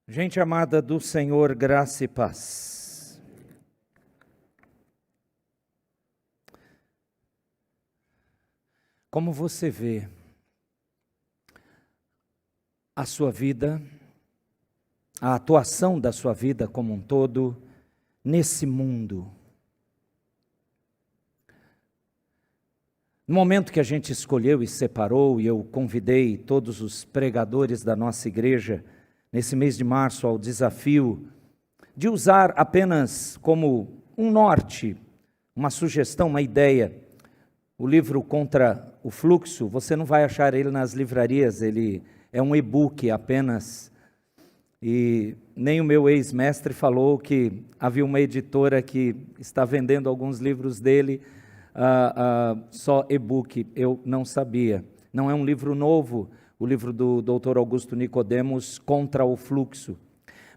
Gente amada do Senhor, graça e paz. Como você vê a sua vida, a atuação da sua vida como um todo nesse mundo? No momento que a gente escolheu e separou, e eu convidei todos os pregadores da nossa igreja, nesse mês de março, ao desafio de usar apenas como um norte, uma sugestão, uma ideia, o livro Contra o Fluxo. Você não vai achar ele nas livrarias, ele é um e-book apenas, e nem o meu ex-mestre falou que havia uma editora que está vendendo alguns livros dele, só e-book. Eu não sabia. Não é um livro novo, o livro do Dr. Augusto Nicodemos, Contra o Fluxo,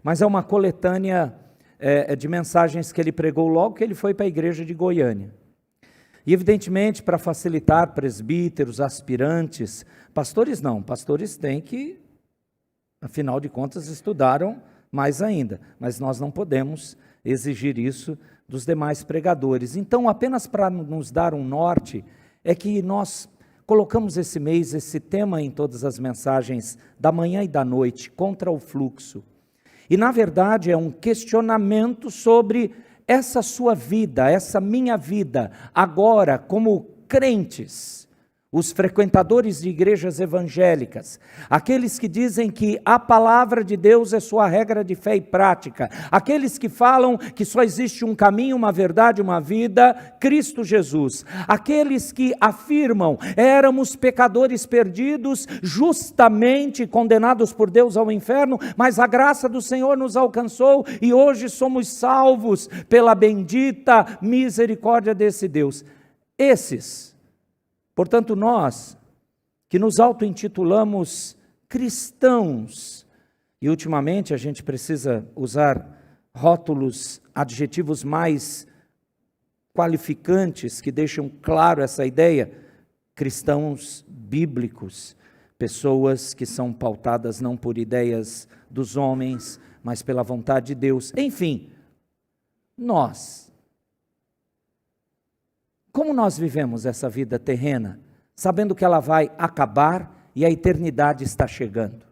mas é uma coletânea de mensagens que ele pregou logo que ele foi para a igreja de Goiânia. E evidentemente, para facilitar presbíteros, aspirantes, pastores não, pastores têm que, afinal de contas, estudaram mais ainda, mas nós não podemos exigir isso dos demais pregadores. Então, apenas para nos dar um norte, é que nós colocamos esse mês, esse tema em todas as mensagens da manhã e da noite, Contra o Fluxo. E na verdade é um questionamento sobre essa sua vida, essa minha vida, agora como crentes, os frequentadores de igrejas evangélicas, aqueles que dizem que a palavra de Deus é sua regra de fé e prática, aqueles que falam que só existe um caminho, uma verdade, uma vida, Cristo Jesus, aqueles que afirmam éramos pecadores perdidos, justamente condenados por Deus ao inferno, mas a graça do Senhor nos alcançou e hoje somos salvos pela bendita misericórdia desse Deus. Portanto, nós que nos auto-intitulamos cristãos, e ultimamente a gente precisa usar rótulos, adjetivos mais qualificantes, que deixam claro essa ideia, cristãos bíblicos, pessoas que são pautadas não por ideias dos homens, mas pela vontade de Deus. Enfim, como nós vivemos essa vida terrena, sabendo que ela vai acabar e a eternidade está chegando?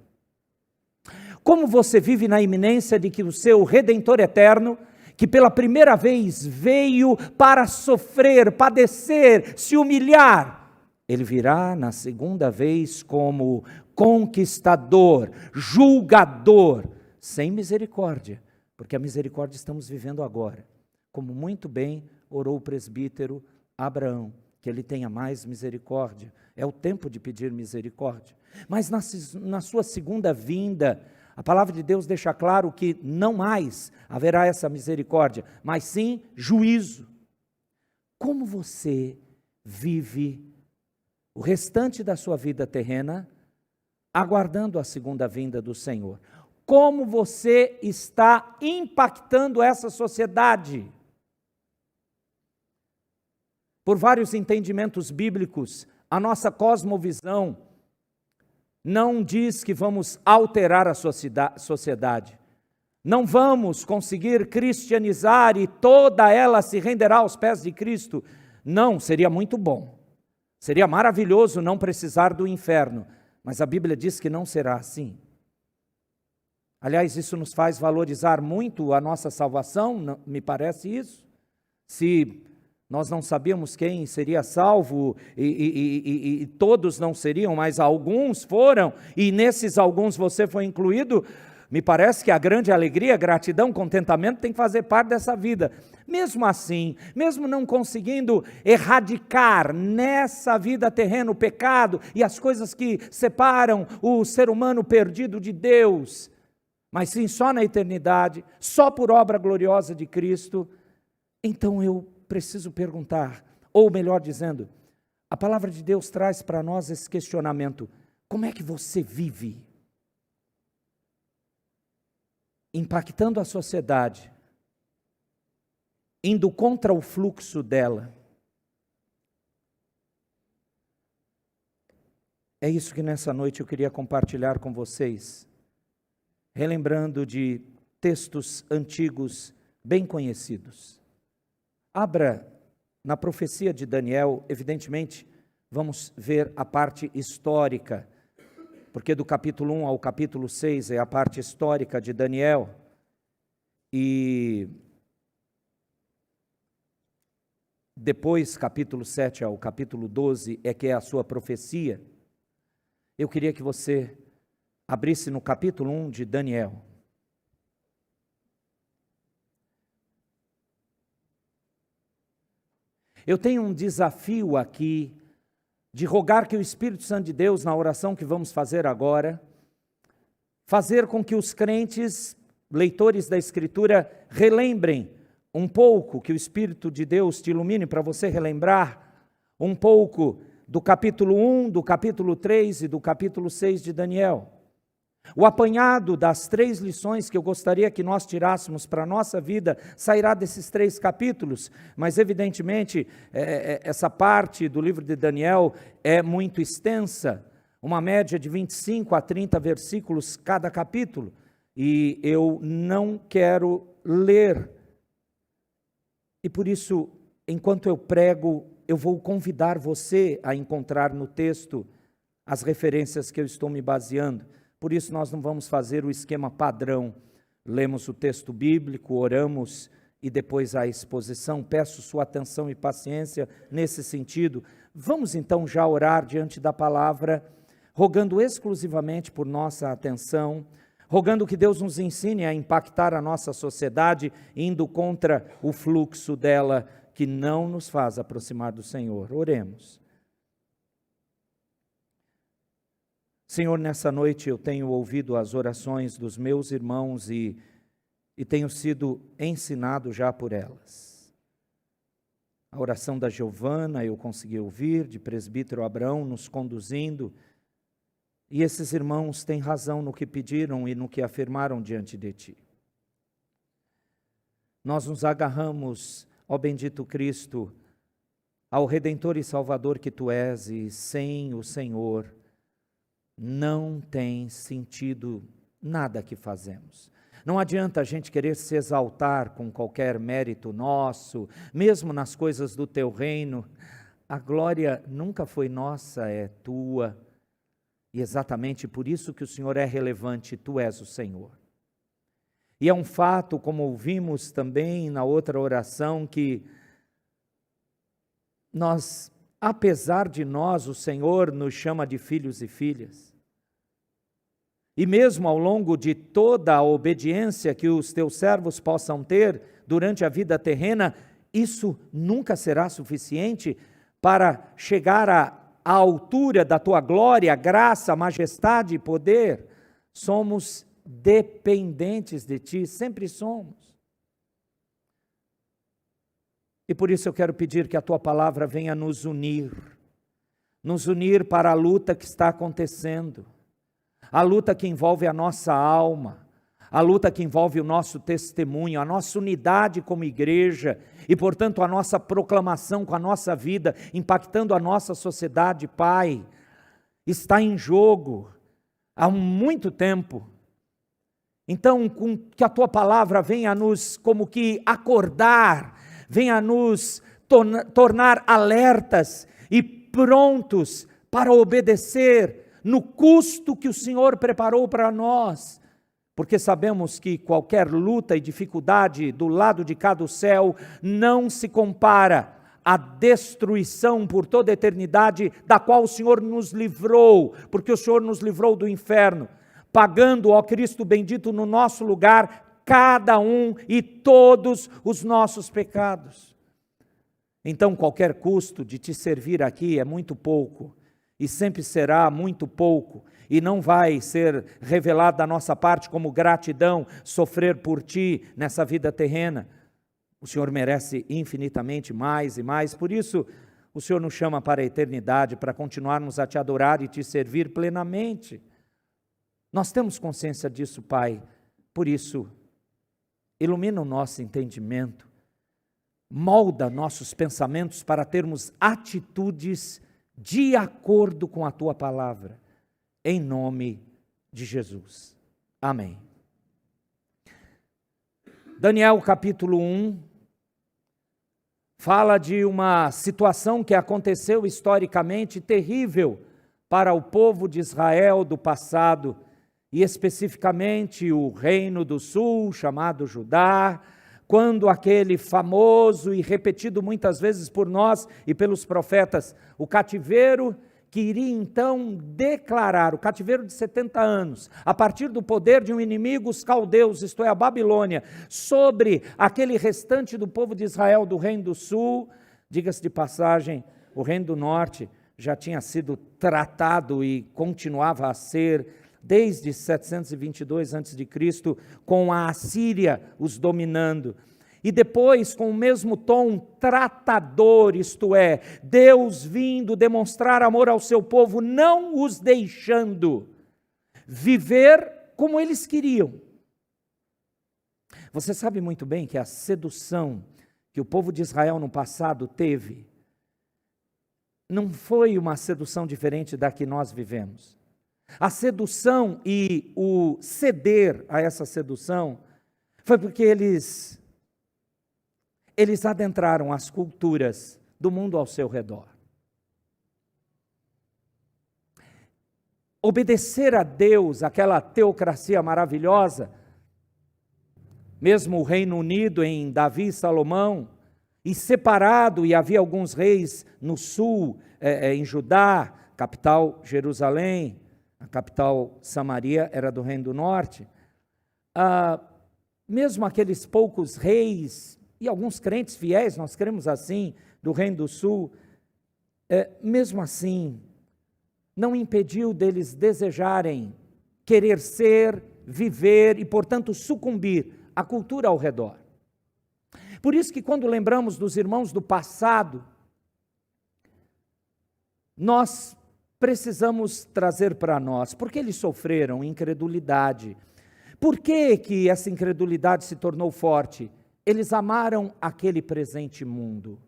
Como você vive na iminência de que o seu Redentor eterno, que pela primeira vez veio para sofrer, padecer, se humilhar, ele virá na segunda vez como conquistador, julgador, sem misericórdia, porque a misericórdia estamos vivendo agora, como muito bem orou o presbítero Abraão, que ele tenha mais misericórdia. É o tempo de pedir misericórdia. Mas na sua segunda vinda, a palavra de Deus deixa claro que não mais haverá essa misericórdia, mas sim juízo. Como você vive o restante da sua vida terrena, aguardando a segunda vinda do Senhor? Como você está impactando essa sociedade? Por vários entendimentos bíblicos, a nossa cosmovisão não diz que vamos alterar a sociedade. Não vamos conseguir cristianizar e toda ela se renderá aos pés de Cristo. Não, seria muito bom. Seria maravilhoso não precisar do inferno. Mas a Bíblia diz que não será assim. Aliás, isso nos faz valorizar muito a nossa salvação, não, me parece isso. Se nós não sabíamos quem seria salvo e todos não seriam, mas alguns foram, e nesses alguns você foi incluído, me parece que a grande alegria, gratidão, contentamento tem que fazer parte dessa vida. Mesmo assim, mesmo não conseguindo erradicar nessa vida terrena o pecado e as coisas que separam o ser humano perdido de Deus, mas sim só na eternidade, só por obra gloriosa de Cristo, então eu preciso perguntar, ou melhor dizendo, a palavra de Deus traz para nós esse questionamento: como é que você vive? Impactando a sociedade, indo contra o fluxo dela. É isso que nessa noite eu queria compartilhar com vocês. relembrando de textos antigos bem conhecidos. Abra na profecia de Daniel, evidentemente, vamos ver a parte histórica, porque do capítulo 1 ao capítulo 6 é a parte histórica de Daniel, e depois, capítulo 7 ao capítulo 12, é que é a sua profecia. Eu queria que você abrisse no capítulo 1 de Daniel. Eu tenho um desafio aqui de rogar que o Espírito Santo de Deus, na oração que vamos fazer agora, fazer com que os crentes, leitores da Escritura, relembrem um pouco, que o Espírito de Deus te ilumine para você relembrar um pouco do capítulo 1, do capítulo 3 e do capítulo 6 de Daniel. O apanhado das 3 lições que eu gostaria que nós tirássemos para a nossa vida sairá desses 3 capítulos, mas evidentemente essa parte do livro de Daniel é muito extensa, uma média de 25 a 30 versículos cada capítulo, e eu não quero ler. E por isso, enquanto eu prego, eu vou convidar você a encontrar no texto as referências que eu estou me baseando. Por isso nós não vamos fazer o esquema padrão. Lemos o texto bíblico, oramos e depois a exposição. Peço sua atenção e paciência nesse sentido. Vamos então já orar diante da palavra, rogando exclusivamente por nossa atenção, rogando que Deus nos ensine a impactar a nossa sociedade, indo contra o fluxo dela, que não nos faz aproximar do Senhor. Oremos. Senhor, nessa noite eu tenho ouvido as orações dos meus irmãos e tenho sido ensinado já por elas. A oração da Giovana eu consegui ouvir, de presbítero Abraão nos conduzindo, e esses irmãos têm razão no que pediram e no que afirmaram diante de Ti. Nós nos agarramos, ó bendito Cristo, ao Redentor e Salvador que Tu és, e sem o Senhor não tem sentido nada que fazemos. Não adianta a gente querer se exaltar com qualquer mérito nosso, mesmo nas coisas do Teu reino. A glória nunca foi nossa, é Tua. E exatamente por isso que o Senhor é relevante, Tu és o Senhor. E é um fato, como ouvimos também na outra oração, que nós, apesar de nós, o Senhor nos chama de filhos e filhas. E mesmo ao longo de toda a obediência que os Teus servos possam ter durante a vida terrena, isso nunca será suficiente para chegar à altura da Tua glória, graça, majestade e poder. Somos dependentes de Ti, sempre somos. E por isso eu quero pedir que a Tua palavra venha nos unir para a luta que está acontecendo, a luta que envolve a nossa alma, a luta que envolve o nosso testemunho, a nossa unidade como igreja e, portanto, a nossa proclamação com a nossa vida, impactando a nossa sociedade, Pai, está em jogo há muito tempo. Então, que a Tua palavra venha a nos, como que, acordar, venha a nos tornar alertas e prontos para obedecer no custo que o Senhor preparou para nós, porque sabemos que qualquer luta e dificuldade do lado de cá do céu não se compara à destruição por toda a eternidade da qual o Senhor nos livrou, porque o Senhor nos livrou do inferno, pagando, ó Cristo bendito, no nosso lugar, cada um e todos os nossos pecados. Então qualquer custo de Te servir aqui é muito pouco, e sempre será muito pouco, e não vai ser revelado da nossa parte como gratidão sofrer por Ti nessa vida terrena. O Senhor merece infinitamente mais e mais, por isso o Senhor nos chama para a eternidade, para continuarmos a Te adorar e Te servir plenamente. Nós temos consciência disso, Pai, por isso, ilumina o nosso entendimento, molda nossos pensamentos para termos atitudes de acordo com a Tua palavra, em nome de Jesus. Amém. Daniel capítulo 1 fala de uma situação que aconteceu historicamente terrível para o povo de Israel do passado, e especificamente o reino do sul, chamado Judá, quando aquele famoso e repetido muitas vezes por nós e pelos profetas, o cativeiro que iria então declarar, o cativeiro de 70 anos, a partir do poder de um inimigo, os caldeus, isto é, a Babilônia, sobre aquele restante do povo de Israel do reino do sul. Diga-se de passagem, o reino do norte já tinha sido tratado e continuava a ser desde 722 a.C., com a Assíria os dominando. E depois, com o mesmo tom tratador, isto é, Deus vindo demonstrar amor ao seu povo, não os deixando viver como eles queriam. Você sabe muito bem que a sedução que o povo de Israel no passado teve, não foi uma sedução diferente da que nós vivemos. A sedução e o ceder a essa sedução foi porque eles adentraram as culturas do mundo ao seu redor. Obedecer a Deus, aquela teocracia maravilhosa, mesmo o Reino Unido em Davi e Salomão, e separado, e havia alguns reis no sul, em Judá, capital Jerusalém, a capital Samaria era do Reino do Norte. Mesmo aqueles poucos reis e alguns crentes fiéis, nós cremos assim, do Reino do Sul, mesmo assim, não impediu deles desejarem, querer ser, viver e, portanto, sucumbir à cultura ao redor. Por isso que quando lembramos dos irmãos do passado, nós precisamos trazer para nós, porque eles sofreram incredulidade. Por que essa incredulidade se tornou forte? Eles amaram aquele presente mundo.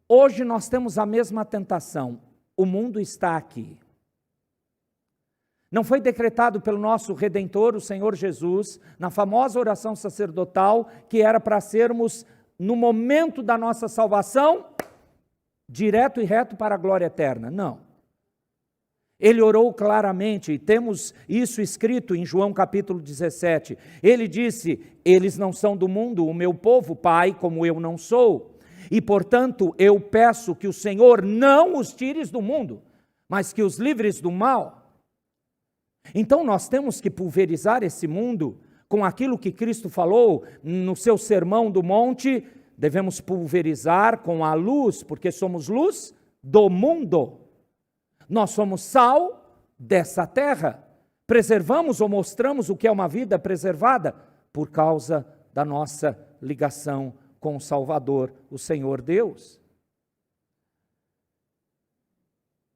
Hoje nós temos a mesma tentação. O mundo está aqui. Não foi decretado pelo nosso Redentor, o Senhor Jesus, na famosa oração sacerdotal, que era para sermos, no momento da nossa salvação, direto e reto para a glória eterna. Não. Ele orou claramente, e temos isso escrito em João capítulo 17. Ele disse: eles não são do mundo, o meu povo, Pai, como eu não sou. E, portanto, eu peço que o Senhor não os tires do mundo, mas que os livres do mal. Então, nós temos que pulverizar esse mundo com aquilo que Cristo falou no seu sermão do monte. Devemos pulverizar com a luz, porque somos luz do mundo. Nós somos sal dessa terra. Preservamos ou mostramos o que é uma vida preservada por causa da nossa ligação com o Salvador, o Senhor Deus.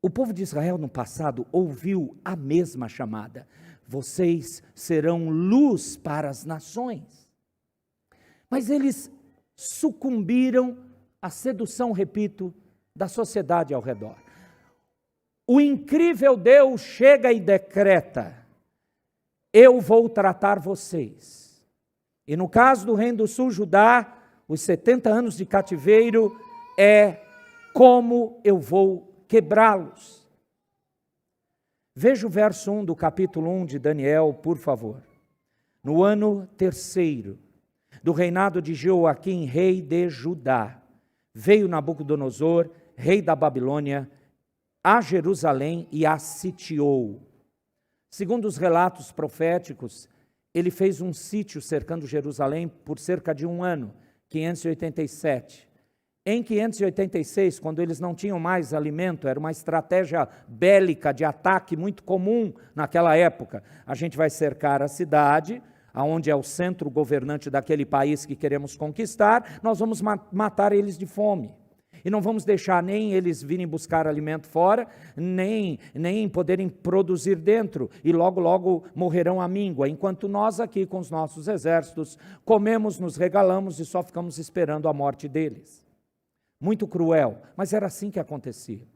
O povo de Israel no passado ouviu a mesma chamada: vocês serão luz para as nações. Mas eles sucumbiram à sedução, repito, da sociedade ao redor. O incrível Deus chega e decreta: eu vou tratar vocês. E no caso do Reino do Sul, Judá, os 70 anos de cativeiro é como eu vou quebrá-los. Veja o verso 1 do capítulo 1 de Daniel, por favor. No ano 3º do reinado de Jeoaquim, rei de Judá, veio Nabucodonosor, rei da Babilônia, a Jerusalém e a sitiou. Segundo os relatos proféticos, ele fez um sítio cercando Jerusalém por cerca de um ano, 587. Em 586, quando eles não tinham mais alimento, era uma estratégia bélica de ataque muito comum naquela época. A gente vai cercar a cidade, aonde é o centro governante daquele país que queremos conquistar, nós vamos matar eles de fome. E não vamos deixar nem eles virem buscar alimento fora, nem poderem produzir dentro, e logo, logo morrerão à míngua, enquanto nós aqui com os nossos exércitos comemos, nos regalamos e só ficamos esperando a morte deles. Muito cruel, mas era assim que acontecia.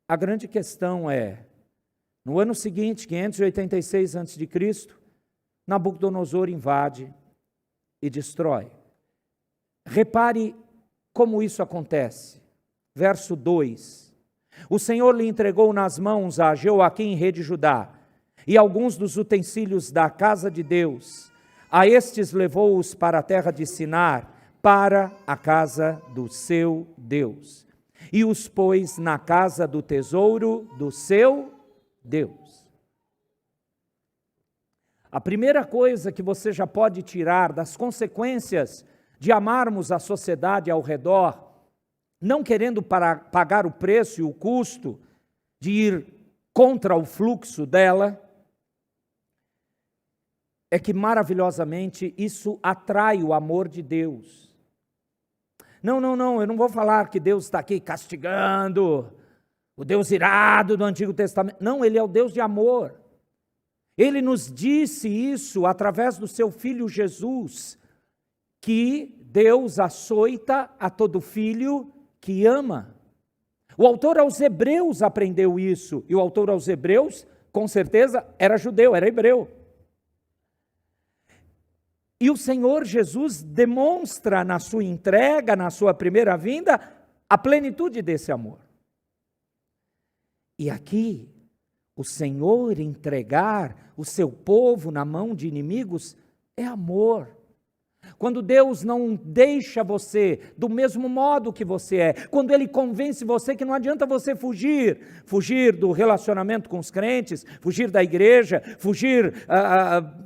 A grande questão é, no ano seguinte, 586 a.C., Nabucodonosor invade e destrói. Repare como isso acontece. Verso 2. O Senhor lhe entregou nas mãos a Jeoaquim, rei de Judá, e alguns dos utensílios da casa de Deus. A estes levou-os para a terra de Sinar, para a casa do seu Deus, e os pôs na casa do tesouro do seu Deus. A primeira coisa que você já pode tirar das consequências de amarmos a sociedade ao redor, não querendo pagar o preço e o custo de ir contra o fluxo dela, é que maravilhosamente isso atrai o amor de Deus. Não, eu não vou falar que Deus está aqui castigando, o Deus irado do Antigo Testamento. Não, Ele é o Deus de amor. Ele nos disse isso através do seu Filho Jesus, que Deus açoita a todo filho que ama. O autor aos Hebreus aprendeu isso, e o autor aos Hebreus, com certeza, era judeu, era hebreu. E o Senhor Jesus demonstra na sua entrega, na sua primeira vinda, a plenitude desse amor. E aqui, o Senhor entregar o seu povo na mão de inimigos é amor. Quando Deus não deixa você do mesmo modo que você é, quando Ele convence você que não adianta você fugir do relacionamento com os crentes, fugir da igreja, fugir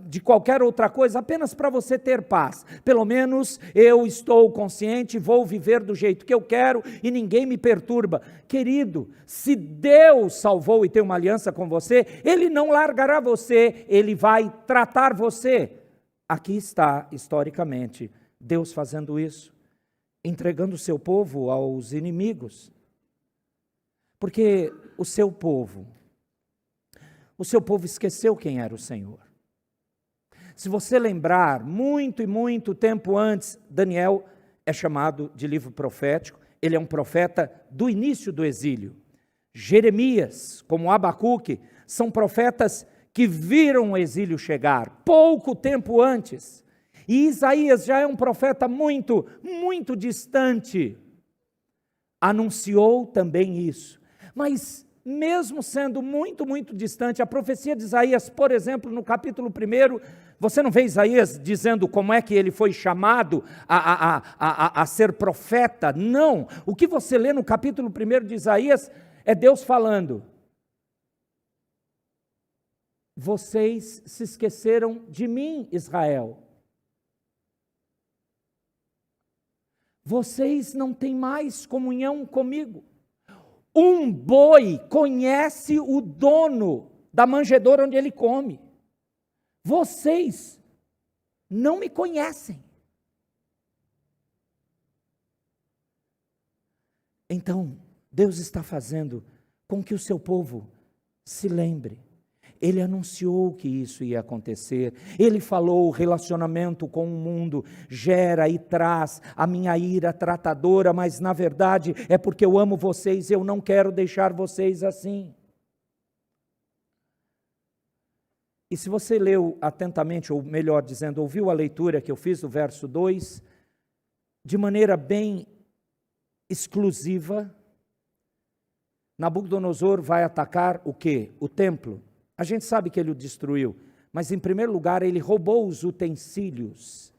de qualquer outra coisa, apenas para você ter paz. Pelo menos eu estou consciente, vou viver do jeito que eu quero e ninguém me perturba. Querido, se Deus salvou e tem uma aliança com você, Ele não largará você, Ele vai tratar você. Aqui está, historicamente, Deus fazendo isso, entregando o seu povo aos inimigos. Porque o seu povo esqueceu quem era o Senhor. Se você lembrar, muito e muito tempo antes, Daniel é chamado de livro profético, ele é um profeta do início do exílio. Jeremias, como Abacuque, são profetas que viram o exílio chegar, pouco tempo antes. E Isaías já é um profeta muito, muito distante. Anunciou também isso. Mas, mesmo sendo muito, muito distante, a profecia de Isaías, por exemplo, no capítulo 1, você não vê Isaías dizendo como é que ele foi chamado a ser profeta? Não. O que você lê no capítulo 1 de Isaías é Deus falando: vocês se esqueceram de mim, Israel. Vocês não têm mais comunhão comigo. Um boi conhece o dono da manjedoura onde ele come. Vocês não me conhecem. Então, Deus está fazendo com que o seu povo se lembre. Ele anunciou que isso ia acontecer. Ele falou: o relacionamento com o mundo gera e traz a minha ira tratadora, mas na verdade é porque eu amo vocês, eu não quero deixar vocês assim. E se você leu atentamente, ou melhor dizendo, ouviu a leitura que eu fiz do verso 2, de maneira bem exclusiva, Nabucodonosor vai atacar o quê? O templo. A gente sabe que ele o destruiu, mas em primeiro lugar ele roubou os utensílios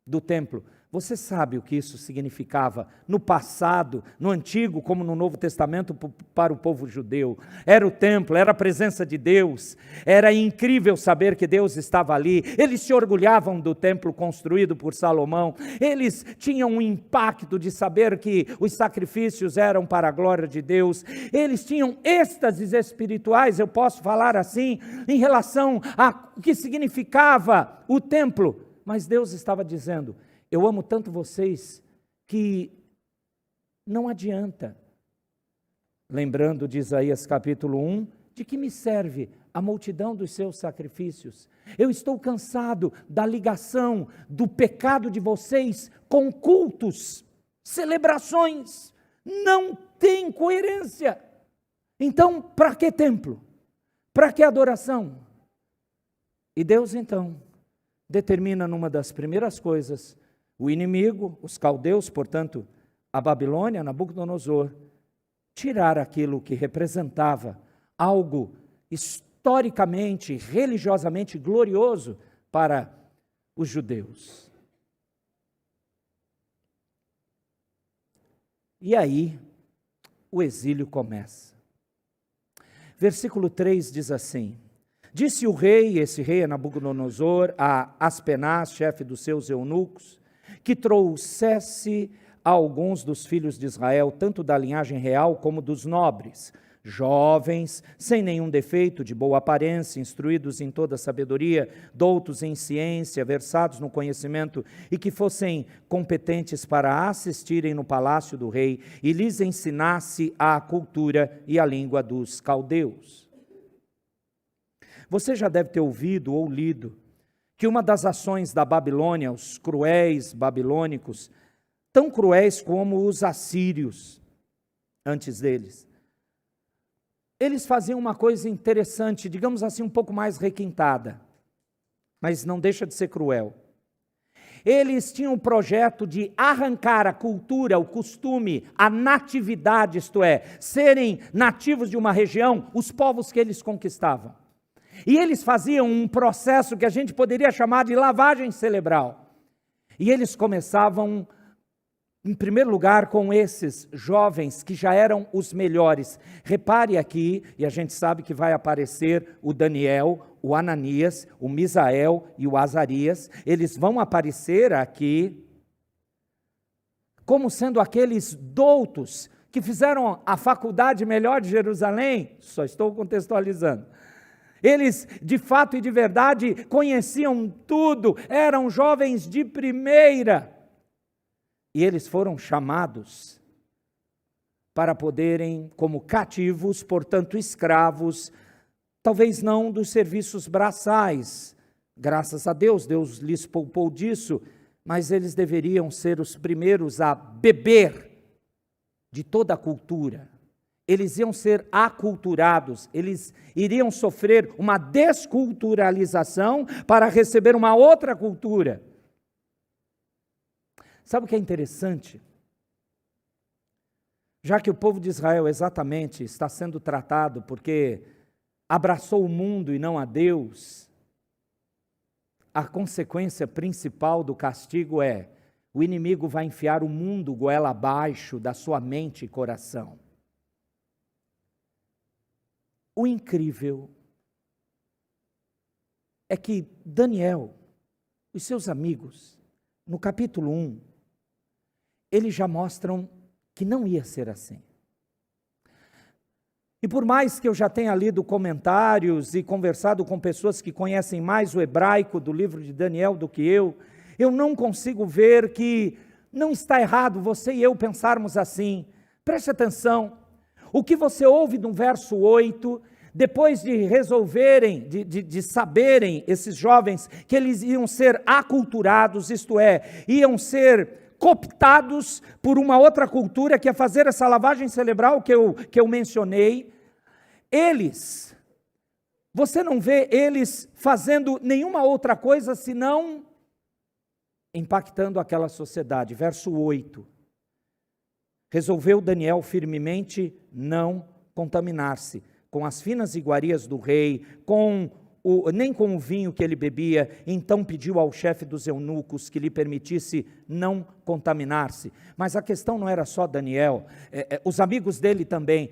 do templo. Você sabe o que isso significava no passado, no Antigo como no Novo Testamento para o povo judeu. Era o templo, era a presença de Deus, era incrível saber que Deus estava ali. Eles se orgulhavam do templo construído por Salomão, eles tinham um impacto de saber que os sacrifícios eram para a glória de Deus, eles tinham êxtases espirituais, eu posso falar assim, em relação a o que significava o templo. Mas Deus estava dizendo: eu amo tanto vocês que não adianta. Lembrando de Isaías capítulo 1, de que me serve a multidão dos seus sacrifícios? Eu estou cansado da ligação do pecado de vocês com cultos, celebrações. Não tem coerência. Então, para que templo? Para que adoração? E Deus então determina numa das primeiras coisas, o inimigo, os caldeus, portanto, a Babilônia, Nabucodonosor, tirar aquilo que representava algo historicamente, religiosamente glorioso para os judeus. E aí, o exílio começa. Versículo 3 diz assim: disse o rei, esse rei é Nabucodonosor, a Aspenaz, chefe dos seus eunucos, que trouxesse a alguns dos filhos de Israel, tanto da linhagem real como dos nobres, jovens, sem nenhum defeito, de boa aparência, instruídos em toda sabedoria, doutos em ciência, versados no conhecimento, e que fossem competentes para assistirem no palácio do rei, e lhes ensinasse a cultura e a língua dos caldeus. Você já deve ter ouvido ou lido que uma das ações da Babilônia, os cruéis babilônicos, tão cruéis como os assírios antes deles, eles faziam uma coisa interessante, digamos assim, um pouco mais requintada, mas não deixa de ser cruel. Eles tinham um projeto de arrancar a cultura, o costume, a natividade, isto é, serem nativos de uma região, os povos que eles conquistavam. E eles faziam um processo que a gente poderia chamar de lavagem cerebral. E eles começavam, em primeiro lugar, com esses jovens que já eram os melhores. Repare aqui, e a gente sabe que vai aparecer o Daniel, o Ananias, o Misael e o Azarias. Eles vão aparecer aqui como sendo aqueles doutos que fizeram a faculdade melhor de Jerusalém. Só estou contextualizando. Eles, de fato e de verdade, conheciam tudo, eram jovens de primeira. E eles foram chamados para poderem, como cativos, portanto escravos, talvez não dos serviços braçais. Graças a Deus, Deus lhes poupou disso, mas eles deveriam ser os primeiros a beber de toda a cultura. Eles iam ser aculturados, eles iriam sofrer uma desculturalização para receber uma outra cultura. Sabe o que é interessante? Já que o povo de Israel exatamente está sendo tratado porque abraçou o mundo e não a Deus, a consequência principal do castigo é: o inimigo vai enfiar o mundo goela abaixo da sua mente e coração. O incrível é que Daniel, os seus amigos, no capítulo 1, eles já mostram que não ia ser assim. E por mais que eu já tenha lido comentários e conversado com pessoas que conhecem mais o hebraico do livro de Daniel do que eu não consigo ver que não está errado você e eu pensarmos assim. Preste atenção. O que você ouve no verso 8, depois de resolverem, de saberem, esses jovens, que eles iam ser aculturados, isto é, iam ser cooptados por uma outra cultura, que ia fazer essa lavagem cerebral que eu mencionei, você não vê eles fazendo nenhuma outra coisa senão impactando aquela sociedade. Verso 8. Resolveu Daniel firmemente não contaminar-se com as finas iguarias do rei, nem com o vinho que ele bebia. Então pediu ao chefe dos eunucos que lhe permitisse não contaminar-se. Mas a questão não era só Daniel, os amigos dele também.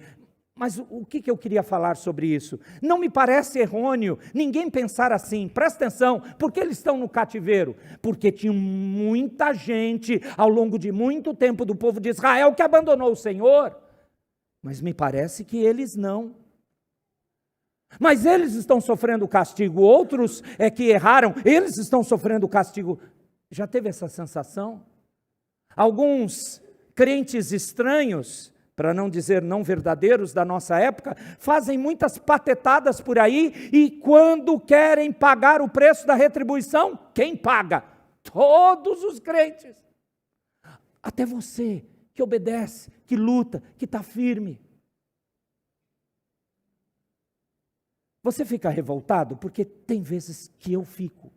Mas o que eu queria falar sobre isso? Não me parece errôneo ninguém pensar assim. Presta atenção, por que eles estão no cativeiro? Porque tinha muita gente ao longo de muito tempo do povo de Israel que abandonou o Senhor. Mas me parece que eles não. Mas eles estão sofrendo castigo, outros que erraram, eles estão sofrendo castigo. Já teve essa sensação? Alguns crentes estranhos, para não dizer não verdadeiros da nossa época, fazem muitas patetadas por aí e quando querem pagar o preço da retribuição, quem paga? Todos os crentes. Até você que obedece, que luta, que está firme. Você fica revoltado? Porque tem vezes que eu fico.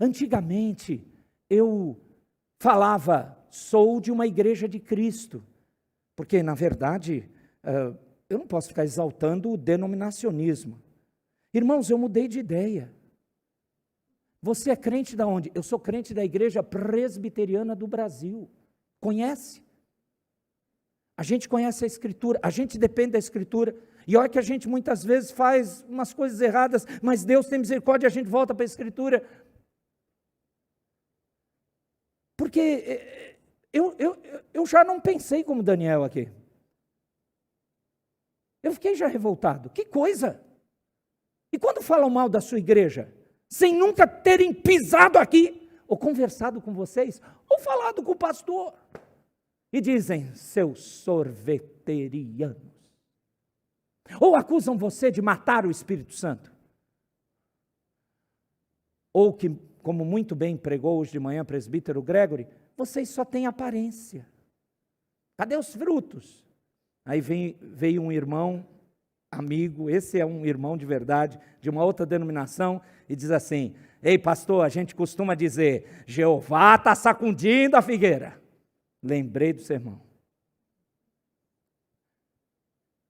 Antigamente, eu falava, sou de uma igreja de Cristo, porque, na verdade, eu não posso ficar exaltando o denominacionismo. Irmãos, eu mudei de ideia. Você é crente de onde? Eu sou crente da Igreja Presbiteriana do Brasil. Conhece? A gente conhece a Escritura, a gente depende da Escritura. E olha que a gente muitas vezes faz umas coisas erradas, mas Deus tem misericórdia e a gente volta para a Escritura. Porque eu já não pensei como Daniel aqui. Eu fiquei já revoltado. Que coisa! E quando falam mal da sua igreja, sem nunca terem pisado aqui, ou conversado com vocês, ou falado com o pastor, e dizem, seus sorveterianos, ou acusam você de matar o Espírito Santo, ou que, como muito bem pregou hoje de manhã o presbítero Gregory, vocês só têm aparência. Cadê os frutos? Aí veio um irmão, amigo, esse é um irmão de verdade, de uma outra denominação, e diz assim, ei pastor, a gente costuma dizer, Jeová está sacudindo a figueira. Lembrei do sermão.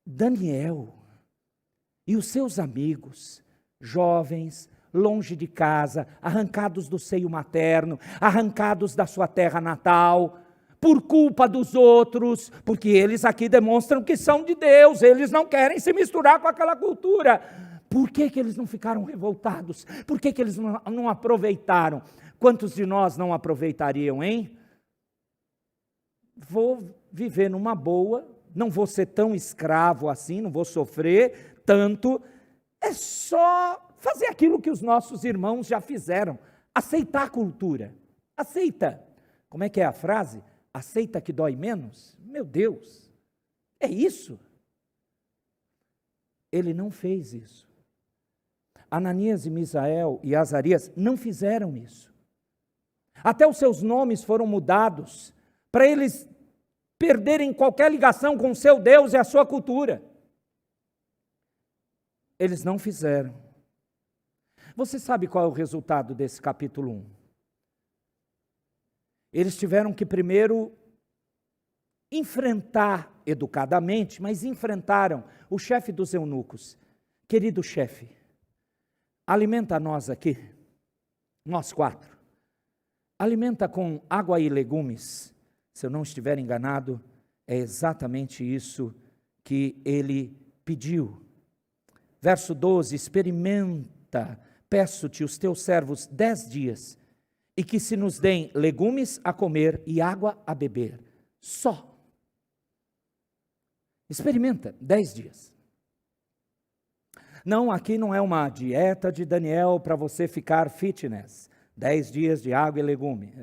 Daniel e os seus amigos, jovens, longe de casa, arrancados do seio materno, arrancados da sua terra natal, por culpa dos outros, porque eles aqui demonstram que são de Deus, eles não querem se misturar com aquela cultura. Por que eles não ficaram revoltados? Por que eles não aproveitaram? Quantos de nós não aproveitariam, hein? Vou viver numa boa, não vou ser tão escravo assim, não vou sofrer tanto, é só fazer aquilo que os nossos irmãos já fizeram, aceitar a cultura, aceita. Como é que é a frase? Aceita que dói menos? Meu Deus, é isso? Ele não fez isso. Ananias e Misael e Azarias não fizeram isso. Até os seus nomes foram mudados, para eles perderem qualquer ligação com o seu Deus e a sua cultura. Eles não fizeram. Você sabe qual é o resultado desse capítulo 1? Eles tiveram que primeiro enfrentar educadamente, mas enfrentaram o chefe dos eunucos. Querido chefe, alimenta nós aqui, nós 4. Alimenta com água e legumes. Se eu não estiver enganado, é exatamente isso que ele pediu. Verso 12, experimenta, peço-te os teus servos 10 dias, e que se nos deem legumes a comer e água a beber, só. Experimenta 10 dias. Não, aqui não é uma dieta de Daniel para você ficar fitness. 10 dias de água e legume.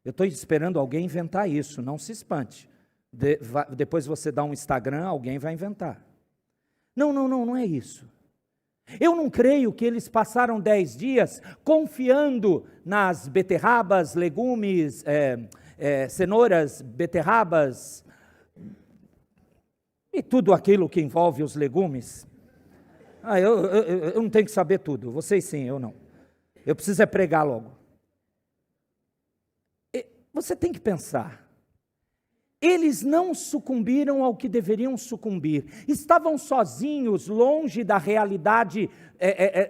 Eu estou esperando alguém inventar isso, não se espante. Depois você dá um Instagram, alguém vai inventar. Não é isso. Eu não creio que eles passaram 10 dias confiando nas beterrabas, legumes, cenouras, beterrabas e tudo aquilo que envolve os legumes. Eu não tenho que saber tudo, vocês sim, eu não. Eu preciso é pregar logo. Você tem que pensar. Eles não sucumbiram ao que deveriam sucumbir. Estavam sozinhos, longe da realidade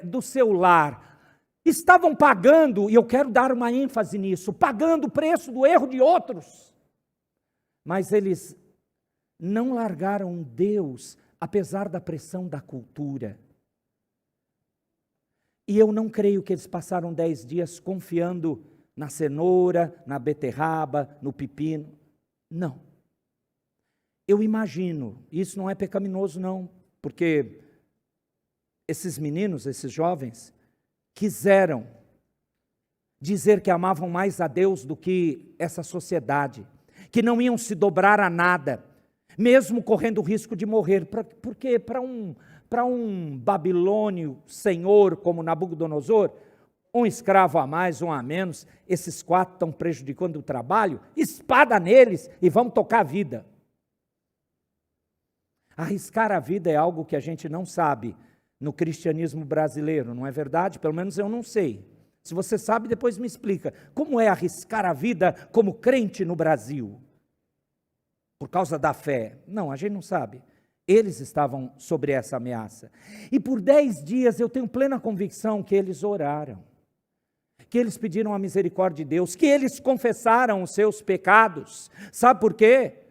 do seu lar. Estavam pagando, e eu quero dar uma ênfase nisso, pagando o preço do erro de outros. Mas eles não largaram Deus, apesar da pressão da cultura. E eu não creio que eles passaram 10 dias confiando na cenoura, na beterraba, no pepino. Não. Eu imagino, isso não é pecaminoso não, porque esses meninos, esses jovens, quiseram dizer que amavam mais a Deus do que essa sociedade, que não iam se dobrar a nada, mesmo correndo o risco de morrer, porque para um babilônio senhor como Nabucodonosor, um escravo a mais, um a menos, esses 4 estão prejudicando o trabalho, espada neles e vamos tocar a vida. Arriscar a vida é algo que a gente não sabe no cristianismo brasileiro, não é verdade? Pelo menos eu não sei. Se você sabe, depois me explica. Como é arriscar a vida como crente no Brasil? Por causa da fé? Não, a gente não sabe. Eles estavam sobre essa ameaça. E por 10 dias eu tenho plena convicção que eles oraram, que eles pediram a misericórdia de Deus, que eles confessaram os seus pecados. Sabe por quê?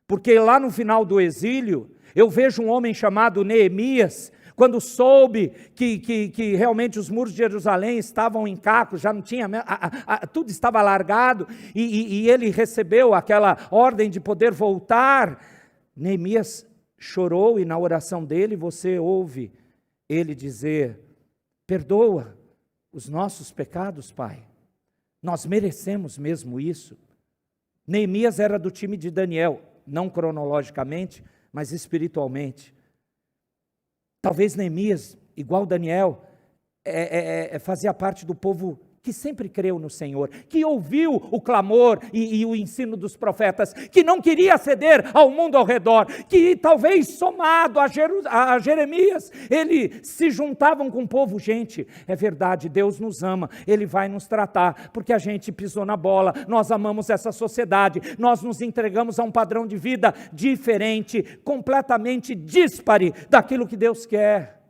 Porque lá no final do exílio, eu vejo um homem chamado Neemias, quando soube que realmente os muros de Jerusalém estavam em cacos, já não tinha, tudo estava largado, e ele recebeu aquela ordem de poder voltar. Neemias chorou, e na oração dele você ouve ele dizer: perdoa os nossos pecados, Pai, nós merecemos mesmo isso. Neemias era do time de Daniel, não cronologicamente, mas espiritualmente. Talvez Neemias, igual Daniel, fazia parte do povo que sempre creu no Senhor, que ouviu o clamor e o ensino dos profetas, que não queria ceder ao mundo ao redor, que talvez somado a Jeremias, ele se juntavam com o povo. Gente, é verdade, Deus nos ama, Ele vai nos tratar, porque a gente pisou na bola, nós amamos essa sociedade, nós nos entregamos a um padrão de vida diferente, completamente díspare daquilo que Deus quer.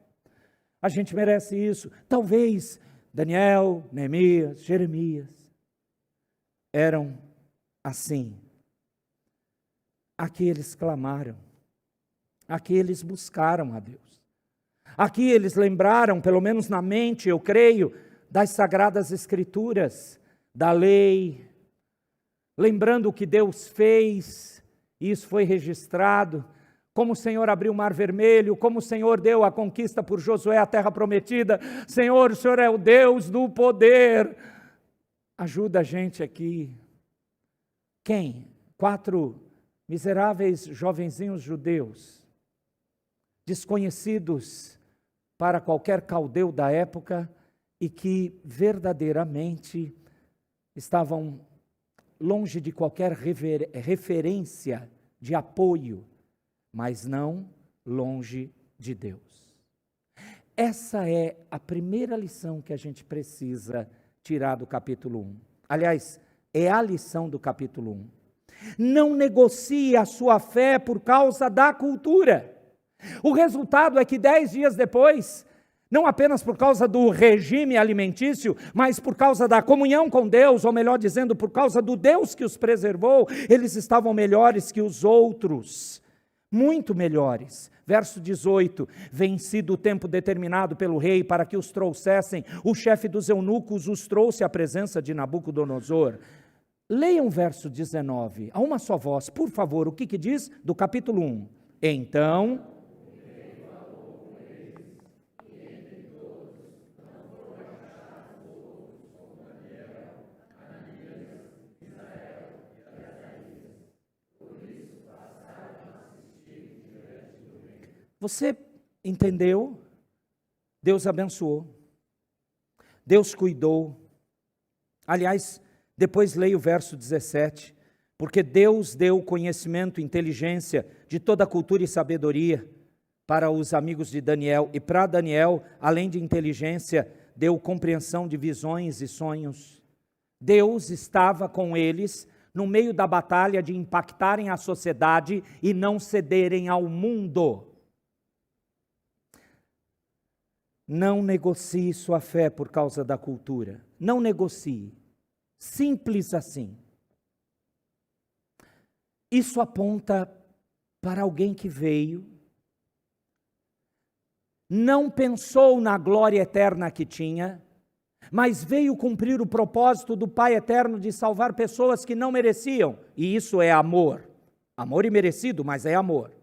A gente merece isso. Talvez Daniel, Neemias, Jeremias eram assim. Aqui eles clamaram, aqui eles buscaram a Deus, aqui eles lembraram, pelo menos na mente, eu creio, das sagradas escrituras, da lei, lembrando o que Deus fez, e isso foi registrado, como o Senhor abriu o Mar Vermelho, como o Senhor deu a conquista por Josué a terra prometida. Senhor, o Senhor é o Deus do poder. Ajuda a gente aqui. Quem? 4 miseráveis jovenzinhos judeus, desconhecidos para qualquer caldeu da época e que verdadeiramente estavam longe de qualquer referência de apoio, mas não longe de Deus. Essa é a primeira lição que a gente precisa tirar do capítulo 1. Aliás, é a lição do capítulo 1. Não negocie a sua fé por causa da cultura. O resultado é que 10 dias depois, não apenas por causa do regime alimentício, mas por causa da comunhão com Deus, ou melhor dizendo, por causa do Deus que os preservou, eles estavam melhores que os outros. Muito melhores. Verso 18, vencido o tempo determinado pelo rei para que os trouxessem, o chefe dos eunucos os trouxe à presença de Nabucodonosor. Leiam o verso 19, a uma só voz, por favor, o que diz do capítulo 1? Então... Você entendeu? Deus abençoou, Deus cuidou. Aliás, depois leia o verso 17, porque Deus deu conhecimento, inteligência de toda a cultura e sabedoria para os amigos de Daniel, e para Daniel, além de inteligência, deu compreensão de visões e sonhos. Deus estava com eles no meio da batalha de impactarem a sociedade e não cederem ao mundo. Não negocie sua fé por causa da cultura. Não negocie. Simples assim. Isso aponta para alguém que veio, não pensou na glória eterna que tinha, mas veio cumprir o propósito do Pai eterno de salvar pessoas que não mereciam. E isso é amor. Amor imerecido, mas é amor.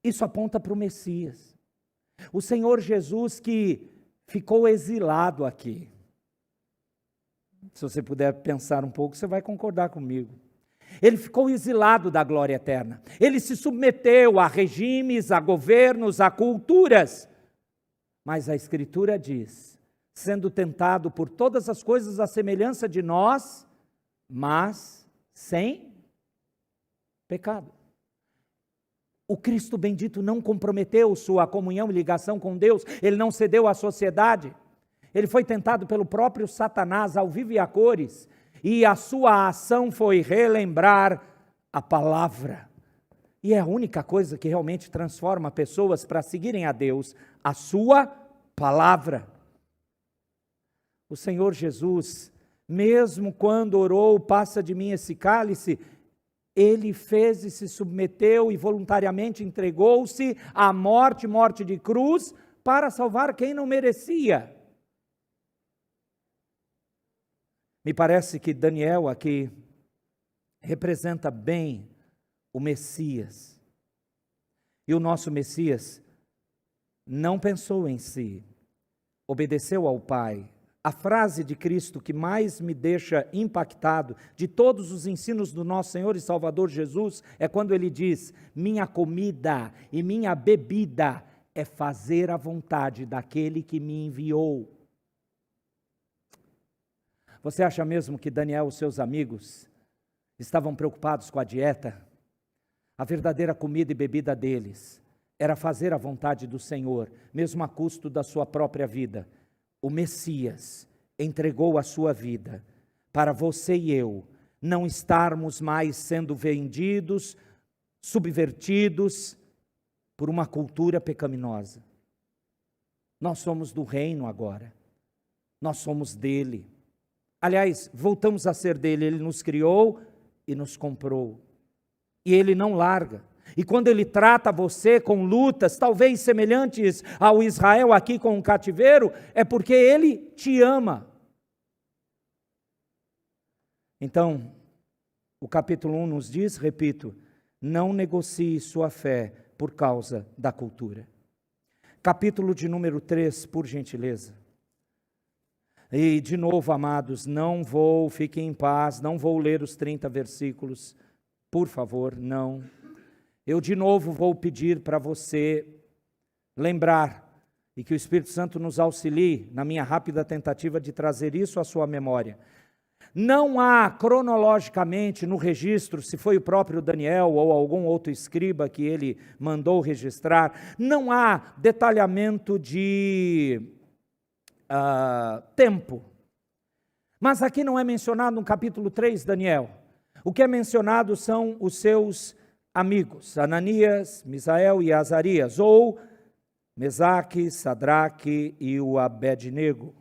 Isso aponta para o Messias. O Senhor Jesus que ficou exilado aqui. Se você puder pensar um pouco, você vai concordar comigo. Ele ficou exilado da glória eterna. Ele se submeteu a regimes, a governos, a culturas. Mas a Escritura diz, sendo tentado por todas as coisas à semelhança de nós, mas sem pecado. O Cristo bendito não comprometeu sua comunhão e ligação com Deus, ele não cedeu à sociedade. Ele foi tentado pelo próprio Satanás ao vivo e a cores, e a sua ação foi relembrar a palavra. E é a única coisa que realmente transforma pessoas para seguirem a Deus, a sua palavra. O Senhor Jesus, mesmo quando orou, passa de mim esse cálice, ele fez e se submeteu e voluntariamente entregou-se à morte, morte de cruz, para salvar quem não merecia. Me parece que Daniel aqui representa bem o Messias. E o nosso Messias não pensou em si, obedeceu ao Pai. A frase de Cristo que mais me deixa impactado de todos os ensinos do nosso Senhor e Salvador Jesus é quando ele diz: minha comida e minha bebida é fazer a vontade daquele que me enviou. Você acha mesmo que Daniel e os seus amigos estavam preocupados com a dieta? A verdadeira comida e bebida deles era fazer a vontade do Senhor, mesmo a custo da sua própria vida. O Messias entregou a sua vida para você e eu não estarmos mais sendo vendidos, subvertidos por uma cultura pecaminosa. Nós somos do reino agora, nós somos dele. Aliás, voltamos a ser dele, ele nos criou e nos comprou. E ele não larga. E quando ele trata você com lutas, talvez semelhantes ao Israel aqui com o cativeiro, é porque ele te ama. Então, o capítulo 1 nos diz, repito, não negocie sua fé por causa da cultura. Capítulo de número 3, por gentileza. E de novo, amados, fiquem em paz, não vou ler os 30 versículos, por favor, não. Eu de novo vou pedir para você lembrar, e que o Espírito Santo nos auxilie na minha rápida tentativa de trazer isso à sua memória. Não há cronologicamente no registro, se foi o próprio Daniel ou algum outro escriba que ele mandou registrar, não há detalhamento de tempo. Mas aqui não é mencionado no capítulo 3, Daniel. O que é mencionado são os seus amigos, Ananias, Misael e Azarias, ou Mesaque, Sadraque e o Abednego.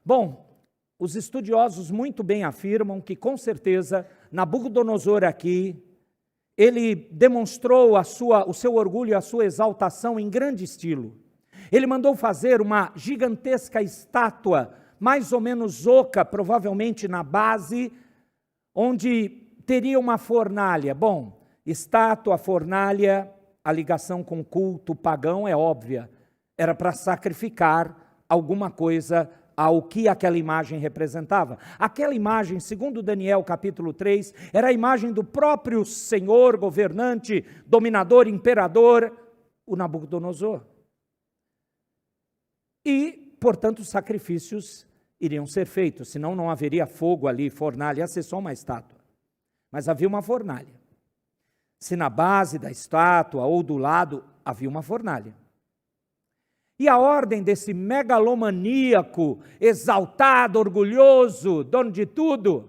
Bom, os estudiosos muito bem afirmam que com certeza Nabucodonosor aqui, ele demonstrou o seu orgulho e a sua exaltação em grande estilo. Ele mandou fazer uma gigantesca estátua, mais ou menos oca, provavelmente na base, onde teria uma fornalha. Bom, estátua, fornalha, a ligação com o culto pagão é óbvia. Era para sacrificar alguma coisa ao que aquela imagem representava. Aquela imagem, segundo Daniel capítulo 3, era a imagem do próprio Senhor, governante, dominador, imperador, o Nabucodonosor. E, portanto, os sacrifícios iriam ser feitos, senão não haveria fogo ali, fornalha, ia ser só uma estátua. Mas havia uma fornalha. Se na base da estátua ou do lado, havia uma fornalha. E a ordem desse megalomaníaco, exaltado, orgulhoso, dono de tudo,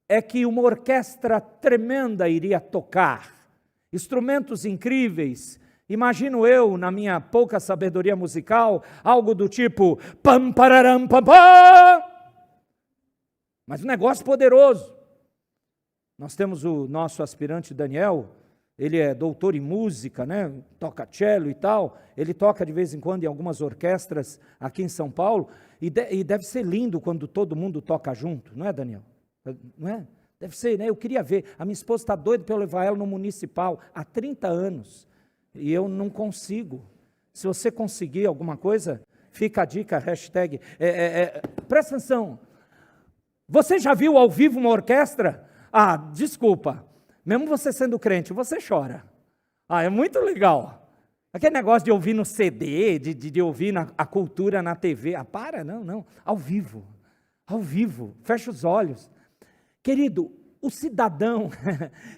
é que uma orquestra tremenda iria tocar, instrumentos incríveis. Imagino eu, na minha pouca sabedoria musical, algo do tipo pam pararam pam pam. Mas um negócio poderoso. Nós temos o nosso aspirante Daniel, ele é doutor em música, né? Toca cello e tal. Ele toca de vez em quando em algumas orquestras aqui em São Paulo, e deve ser lindo quando todo mundo toca junto, não é, Daniel? Não é? Deve ser, né? Eu queria ver. A minha esposa está doida para eu levar ela no municipal há 30 anos. E eu não consigo. Se você conseguir alguma coisa, fica a dica, hashtag. Presta atenção. Você já viu ao vivo uma orquestra? Ah, desculpa. Mesmo você sendo crente, você chora. Ah, é muito legal. Aquele negócio de ouvir no CD, de ouvir a cultura na TV. Ah, para, não. Ao vivo. Ao vivo. Fecha os olhos. Querido, o cidadão,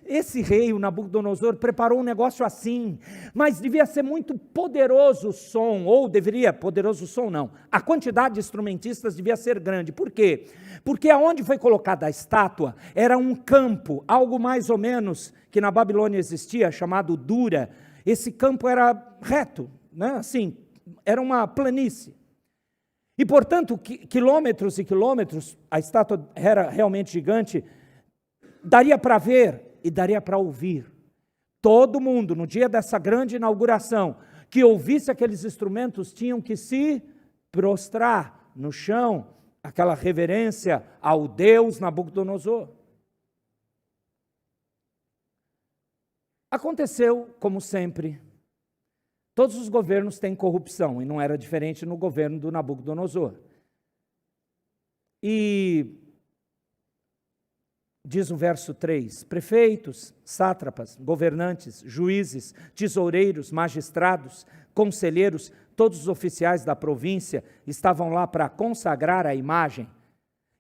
esse rei, o Nabucodonosor, preparou um negócio assim, mas devia ser muito poderoso o som, ou deveria, poderoso o som não, a quantidade de instrumentistas devia ser grande. Por quê? Porque aonde foi colocada a estátua era um campo, algo mais ou menos que na Babilônia existia, chamado Dura. Esse campo era reto, né? Assim, era uma planície. E, portanto, quilômetros e quilômetros, a estátua era realmente gigante, daria para ver e daria para ouvir. Todo mundo, no dia dessa grande inauguração, que ouvisse aqueles instrumentos, tinham que se prostrar no chão, aquela reverência ao Deus Nabucodonosor. Aconteceu, como sempre, todos os governos têm corrupção, e não era diferente no governo do Nabucodonosor. E diz o verso 3, prefeitos, sátrapas, governantes, juízes, tesoureiros, magistrados, conselheiros, todos os oficiais da província estavam lá para consagrar a imagem.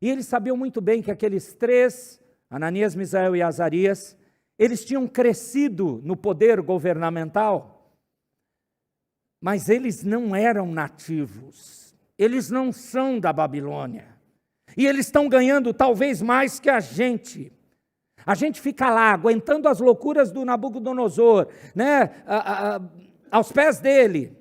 E eles sabiam muito bem que aqueles três, Ananias, Misael e Azarias, eles tinham crescido no poder governamental, mas eles não eram nativos, eles não são da Babilônia, e eles estão ganhando talvez mais que a gente. A gente fica lá, aguentando as loucuras do Nabucodonosor, né? Aos pés dele,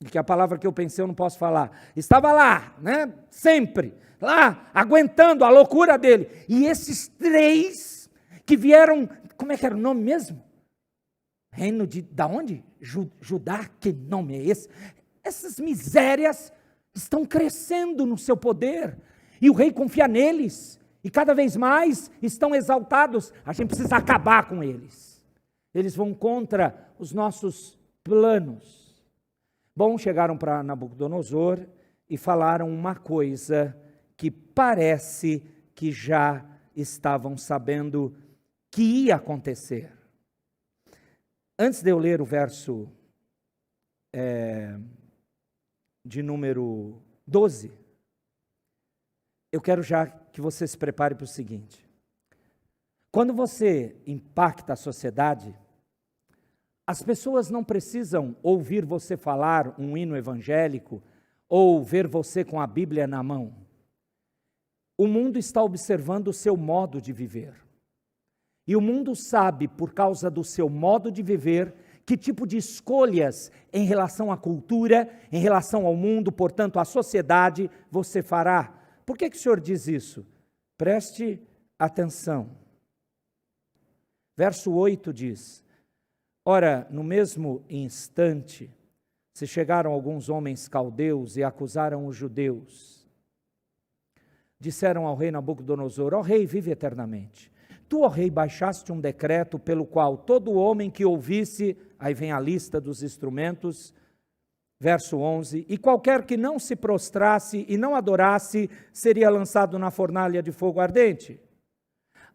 que é a palavra que eu pensei eu não posso falar, estava lá, né? Sempre, lá, aguentando a loucura dele, e esses três que vieram, como é que era o nome mesmo? Reino da onde? Judá, que nome é esse? Essas misérias estão crescendo no seu poder, e o rei confia neles, e cada vez mais estão exaltados. A gente precisa acabar com eles. Eles vão contra os nossos planos. Bom, chegaram para Nabucodonosor e falaram uma coisa que parece que já estavam sabendo que ia acontecer. Antes de eu ler o verso de número 12, eu quero já que você se prepare para o seguinte. Quando você impacta a sociedade, as pessoas não precisam ouvir você falar um hino evangélico ou ver você com a Bíblia na mão. O mundo está observando o seu modo de viver. E o mundo sabe, por causa do seu modo de viver, que tipo de escolhas em relação à cultura, em relação ao mundo, portanto, à sociedade, você fará. Por que o Senhor diz isso? Preste atenção. Verso 8 diz: ora, no mesmo instante, se chegaram alguns homens caldeus e acusaram os judeus. Disseram ao rei Nabucodonosor: ó rei, vive eternamente. Tu, ó rei, baixaste um decreto pelo qual todo homem que ouvisse, aí vem a lista dos instrumentos, verso 11, e qualquer que não se prostrasse e não adorasse, seria lançado na fornalha de fogo ardente.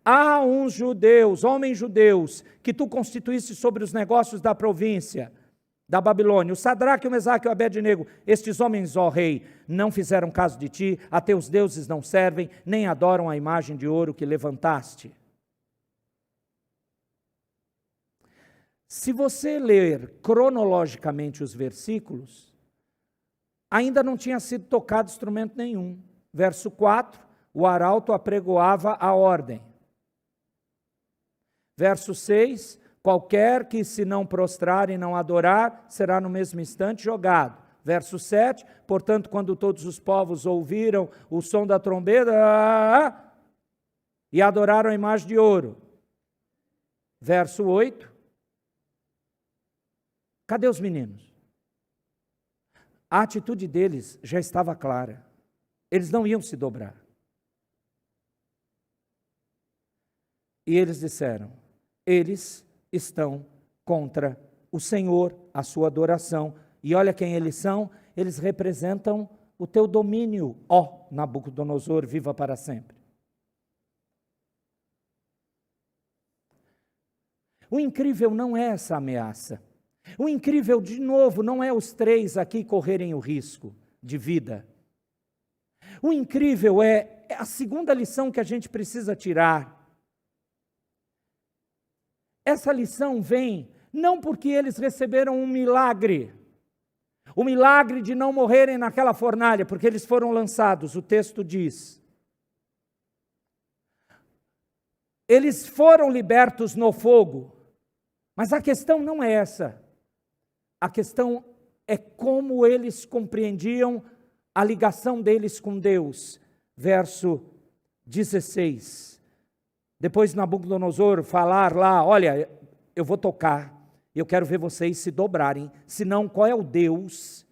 Há uns judeus, homens judeus, que tu constituíste sobre os negócios da província da Babilônia, o Sadraque, o Mesaque e o Abednego. Estes homens, ó rei, não fizeram caso de ti, a teus deuses não servem, nem adoram a imagem de ouro que levantaste. Se você ler cronologicamente os versículos, ainda não tinha sido tocado instrumento nenhum. Verso 4, o arauto apregoava a ordem. Verso 6, qualquer que se não prostrar e não adorar, será no mesmo instante jogado. Verso 7, portanto, quando todos os povos ouviram o som da trombeta, e adoraram a imagem de ouro. Verso 8, cadê os meninos? A atitude deles já estava clara. Eles não iam se dobrar. E eles disseram: eles estão contra o Senhor, a sua adoração. E olha quem eles são, eles representam o teu domínio, ó Nabucodonosor, viva para sempre. O incrível não é essa ameaça. O incrível, de novo, não é os três aqui correrem o risco de vida. O incrível é a segunda lição que a gente precisa tirar. Essa lição vem não porque eles receberam um milagre, o milagre de não morrerem naquela fornalha, porque eles foram lançados, o texto diz. Eles foram libertos no fogo, mas a questão não é essa. A questão é como eles compreendiam a ligação deles com Deus. Verso 16. Depois Nabucodonosor falar lá, olha, eu vou tocar, eu quero ver vocês se dobrarem, senão qual é o Deus?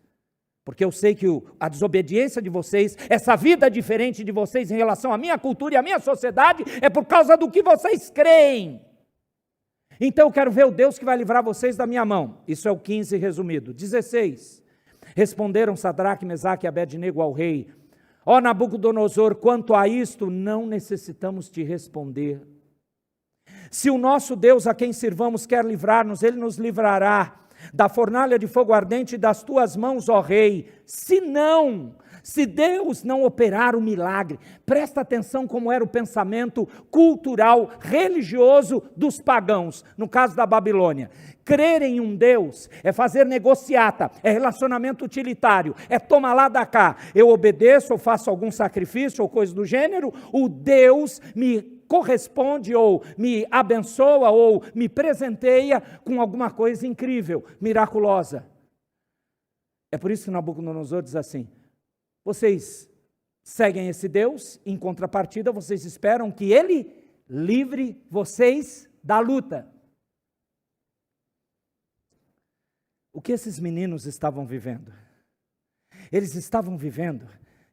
Porque eu sei que a desobediência de vocês, essa vida diferente de vocês em relação à minha cultura e à minha sociedade, é por causa do que vocês creem. Então eu quero ver o Deus que vai livrar vocês da minha mão. Isso é o 15 resumido. 16. Responderam Sadraque, Mesaque e Abednego ao rei: ó Nabucodonosor, quanto a isto, não necessitamos te responder. Se o nosso Deus a quem sirvamos quer livrar-nos, ele nos livrará da fornalha de fogo ardente das tuas mãos, ó rei. Se não, se Deus não operar o milagre, presta atenção como era o pensamento cultural, religioso dos pagãos, no caso da Babilônia. Crer em um Deus é fazer negociata, é relacionamento utilitário, é toma lá da cá. Eu obedeço, ou faço algum sacrifício, ou coisa do gênero, o Deus me corresponde, ou me abençoa, ou me presenteia com alguma coisa incrível, miraculosa. É por isso que Nabucodonosor diz assim: vocês seguem esse Deus, em contrapartida vocês esperam que ele livre vocês da luta. O que esses meninos estavam vivendo? Eles estavam vivendo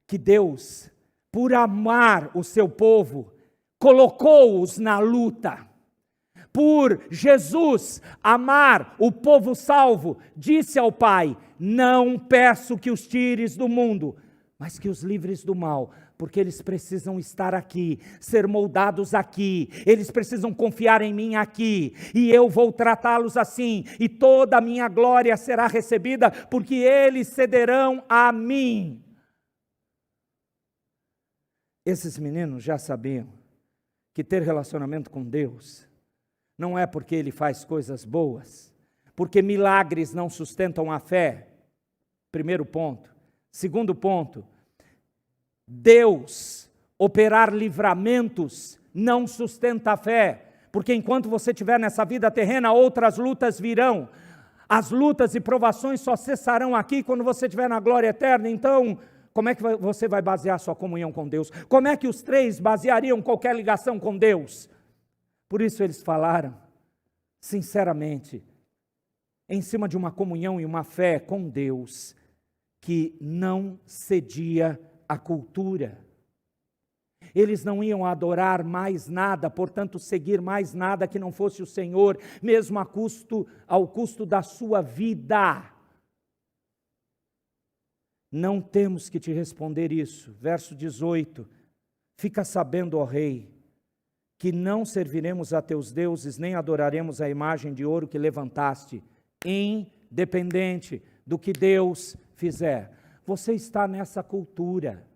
que Deus, por amar o seu povo, colocou-os na luta. Por Jesus amar o povo salvo, disse ao Pai: não peço que os tires do mundo, mas que os livres do mal, porque eles precisam estar aqui, ser moldados aqui, eles precisam confiar em mim aqui, e eu vou tratá-los assim, e toda a minha glória será recebida, porque eles cederão a mim. Esses meninos já sabiam que ter relacionamento com Deus não é porque Ele faz coisas boas, porque milagres não sustentam a fé. Primeiro ponto. Segundo ponto, Deus operar livramentos não sustenta a fé, porque enquanto você estiver nessa vida terrena, outras lutas virão. As lutas e provações só cessarão aqui quando você estiver na glória eterna. Então, como é que você vai basear sua comunhão com Deus? Como é que os três baseariam qualquer ligação com Deus? Por isso eles falaram, sinceramente, em cima de uma comunhão e uma fé com Deus, que não cedia à cultura. Eles não iam adorar mais nada, portanto seguir mais nada que não fosse o Senhor, mesmo ao custo da sua vida. Não temos que te responder isso. Verso 18, fica sabendo, ó rei, que não serviremos a teus deuses, nem adoraremos a imagem de ouro que levantaste, independente do que Deus fizer. Você está nessa cultura,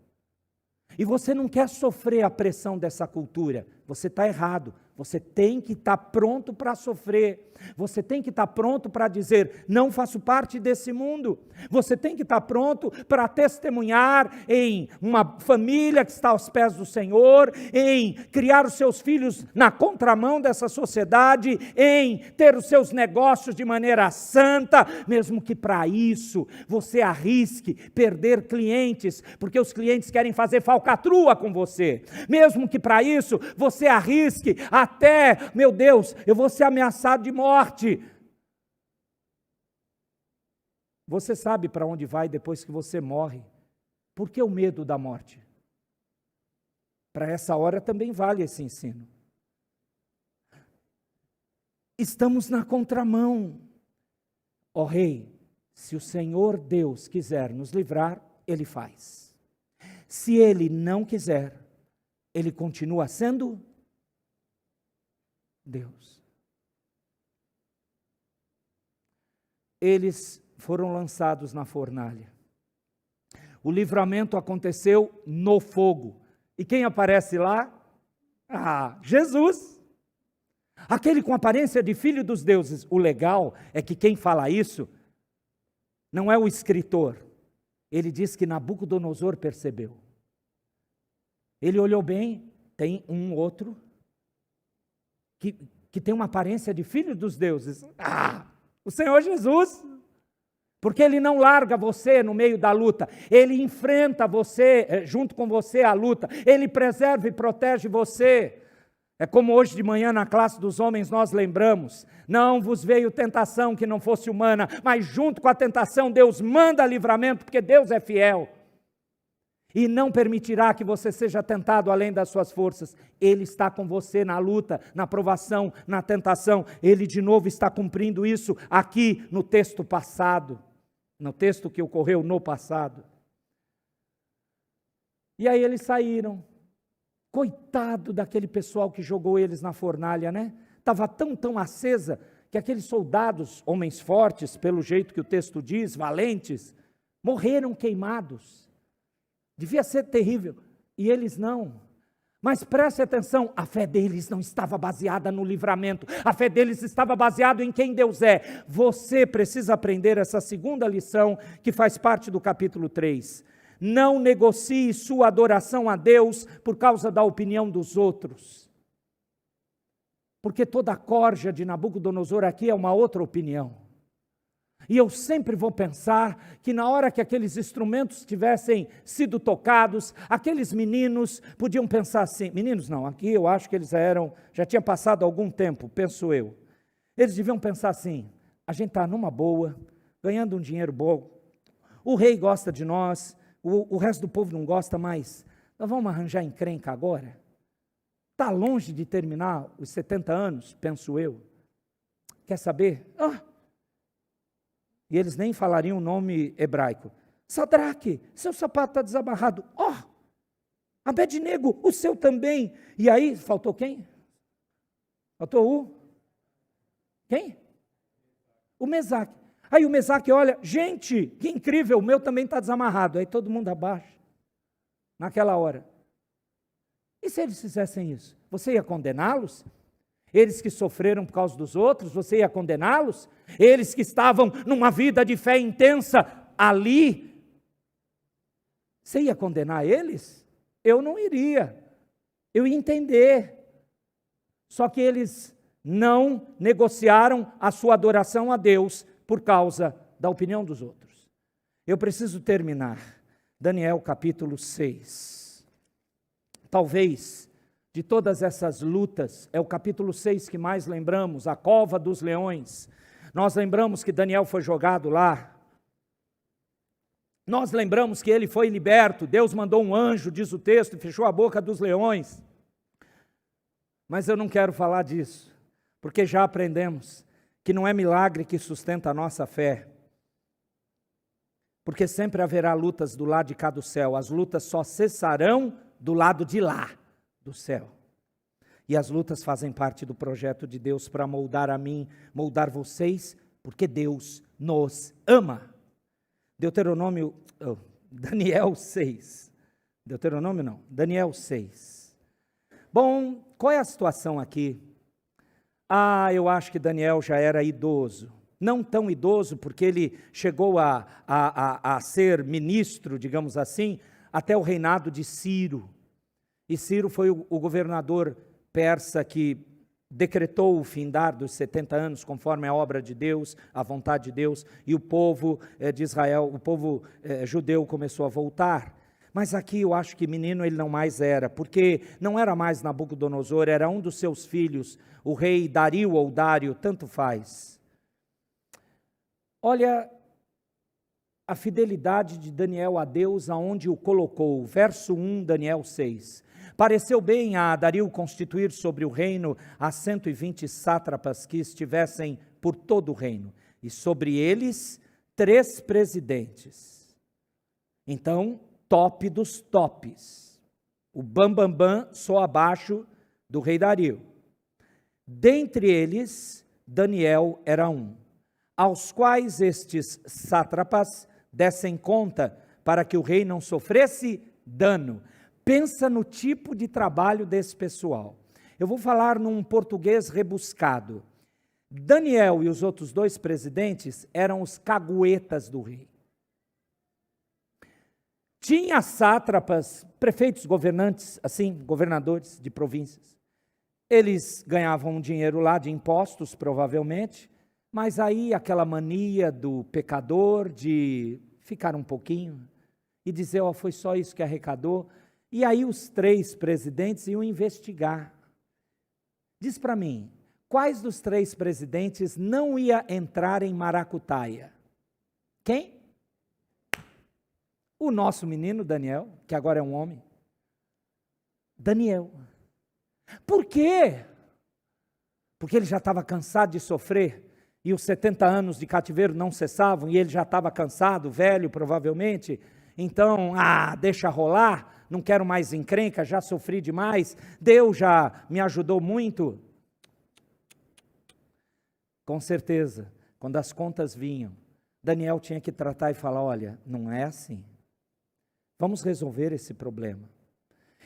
e você não quer sofrer a pressão dessa cultura. Você está errado. Você tem que estar pronto para sofrer. Você tem que estar pronto para dizer: não faço parte desse mundo. Você tem que estar pronto para testemunhar em uma família que está aos pés do Senhor, em criar os seus filhos na contramão dessa sociedade, em ter os seus negócios de maneira santa, mesmo que para isso você arrisque perder clientes, porque os clientes querem fazer falcatrua com você. Mesmo que para isso você arrisque até, meu Deus, eu vou ser ameaçado de morte. Você sabe para onde vai depois que você morre. Por que o medo da morte? Para essa hora também vale esse ensino. Estamos na contramão. Ó rei, se o Senhor Deus quiser nos livrar, Ele faz. Se Ele não quiser, Ele continua sendo Deus. Eles foram lançados na fornalha. O livramento aconteceu no fogo. E quem aparece lá? Jesus. Aquele com aparência de filho dos deuses. O legal é que quem fala isso não é o escritor. Ele diz que Nabucodonosor percebeu. Ele olhou bem, tem um outro que tem uma aparência de filho dos deuses. O Senhor Jesus. Porque Ele não larga você no meio da luta. Ele enfrenta você, junto com você, a luta. Ele preserva e protege você. É como hoje de manhã na classe dos homens nós lembramos. Não vos veio tentação que não fosse humana, mas junto com a tentação Deus manda livramento, porque Deus é fiel. E não permitirá que você seja tentado além das suas forças. Ele está com você na luta, na provação, na tentação. Ele de novo está cumprindo isso aqui no texto passado. No texto que ocorreu no passado. E aí eles saíram. Coitado daquele pessoal que jogou eles na fornalha, né? Estava tão acesa que aqueles soldados, homens fortes, pelo jeito que o texto diz, valentes, morreram queimados. Devia ser terrível. E eles não. Mas preste atenção, a fé deles não estava baseada no livramento. A fé deles estava baseada em quem Deus é. Você precisa aprender essa segunda lição que faz parte do capítulo 3. Não negocie sua adoração a Deus por causa da opinião dos outros. Porque toda a corja de Nabucodonosor aqui é uma outra opinião. E eu sempre vou pensar que na hora que aqueles instrumentos tivessem sido tocados, aqueles meninos podiam pensar assim, meninos não, aqui eu acho que eles já tinha passado algum tempo, penso eu. Eles deviam pensar assim, a gente está numa boa, ganhando um dinheiro bom, o rei gosta de nós, o resto do povo não gosta mais, nós vamos arranjar encrenca agora? Está longe de terminar os 70 anos, penso eu. Quer saber? E eles nem falariam o nome hebraico. Sadraque, seu sapato está desamarrado. Abednego, o seu também. E aí, faltou quem? Faltou quem? O Mesaque. Aí o Mesaque olha, gente, que incrível, o meu também está desamarrado. Aí todo mundo abaixa, naquela hora. E se eles fizessem isso? Você ia condená-los? Eles que sofreram por causa dos outros, você ia condená-los? Eles que estavam numa vida de fé intensa ali, você ia condenar eles? Eu não iria, eu ia entender. Só que eles não negociaram a sua adoração a Deus por causa da opinião dos outros. Eu preciso terminar. Daniel capítulo 6. Talvez, de todas essas lutas, é o capítulo 6 que mais lembramos, a cova dos leões. Nós lembramos que Daniel foi jogado lá. Nós lembramos que ele foi liberto, Deus mandou um anjo, diz o texto, e fechou a boca dos leões. Mas eu não quero falar disso, porque já aprendemos que não é milagre que sustenta a nossa fé. Porque sempre haverá lutas do lado de cá do céu, as lutas só cessarão do lado de lá do céu. E as lutas fazem parte do projeto de Deus para moldar a mim, moldar vocês, porque Deus nos ama. Daniel 6. Deuteronômio não, Daniel 6. Bom, qual é a situação aqui? Eu acho que Daniel já era idoso. Não tão idoso, porque ele chegou a ser ministro, digamos assim, até o reinado de Ciro. E Ciro foi o governador persa que decretou o findar dos 70 anos, conforme a obra de Deus, a vontade de Deus, e o povo de Israel, o povo judeu começou a voltar. Mas aqui eu acho que menino ele não mais era, porque não era mais Nabucodonosor, era um dos seus filhos, o rei Dario ou Dário, tanto faz. Olha a fidelidade de Daniel a Deus, aonde o colocou, verso 1, Daniel 6. Pareceu bem a Dario constituir sobre o reino as 120 sátrapas que estivessem por todo o reino, e sobre eles 3 presidentes. Então, top dos tops, o bambambam só abaixo do rei Dario. Dentre eles, Daniel era um, aos quais estes sátrapas dessem conta para que o rei não sofresse dano. Pensa no tipo de trabalho desse pessoal. Eu vou falar num português rebuscado. Daniel e os outros 2 presidentes eram os caguetas do rei. Tinha sátrapas, prefeitos, governantes, assim, governadores de províncias. Eles ganhavam dinheiro lá de impostos, provavelmente, mas aí aquela mania do pecador de ficar um pouquinho e dizer, foi só isso que arrecadou. E aí os 3 presidentes iam investigar. Diz para mim, quais dos 3 presidentes não ia entrar em maracutaia? Quem? O nosso menino Daniel, que agora é um homem. Daniel. Por quê? Porque ele já estava cansado de sofrer, e os 70 anos de cativeiro não cessavam, e ele já estava cansado, velho provavelmente. Então, deixa rolar, não quero mais encrenca, já sofri demais, Deus já me ajudou muito. Com certeza, quando as contas vinham, Daniel tinha que tratar e falar, olha, não é assim. Vamos resolver esse problema.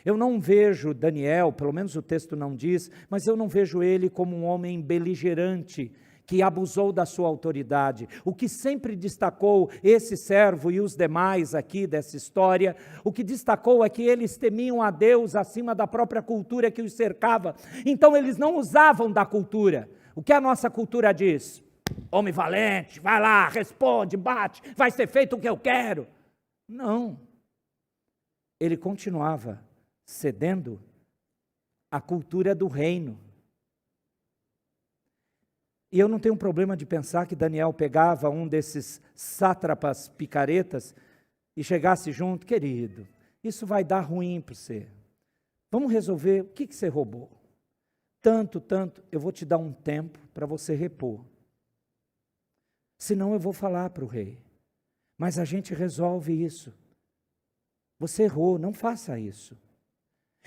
Eu não vejo Daniel, pelo menos o texto não diz, mas eu não vejo ele como um homem beligerante, que abusou da sua autoridade. O que sempre destacou esse servo e os demais aqui dessa história, o que destacou é que eles temiam a Deus acima da própria cultura que os cercava. Então eles não usavam da cultura. O que a nossa cultura diz? Homem valente, vai lá, responde, bate, vai ser feito o que eu quero. Não. Ele continuava cedendo à cultura do reino. E eu não tenho problema de pensar que Daniel pegava um desses sátrapas picaretas e chegasse junto, querido, isso vai dar ruim para você. Vamos resolver o que você roubou. Tanto, eu vou te dar um tempo para você repor. Senão eu vou falar para o rei. Mas a gente resolve isso. Você errou, não faça isso.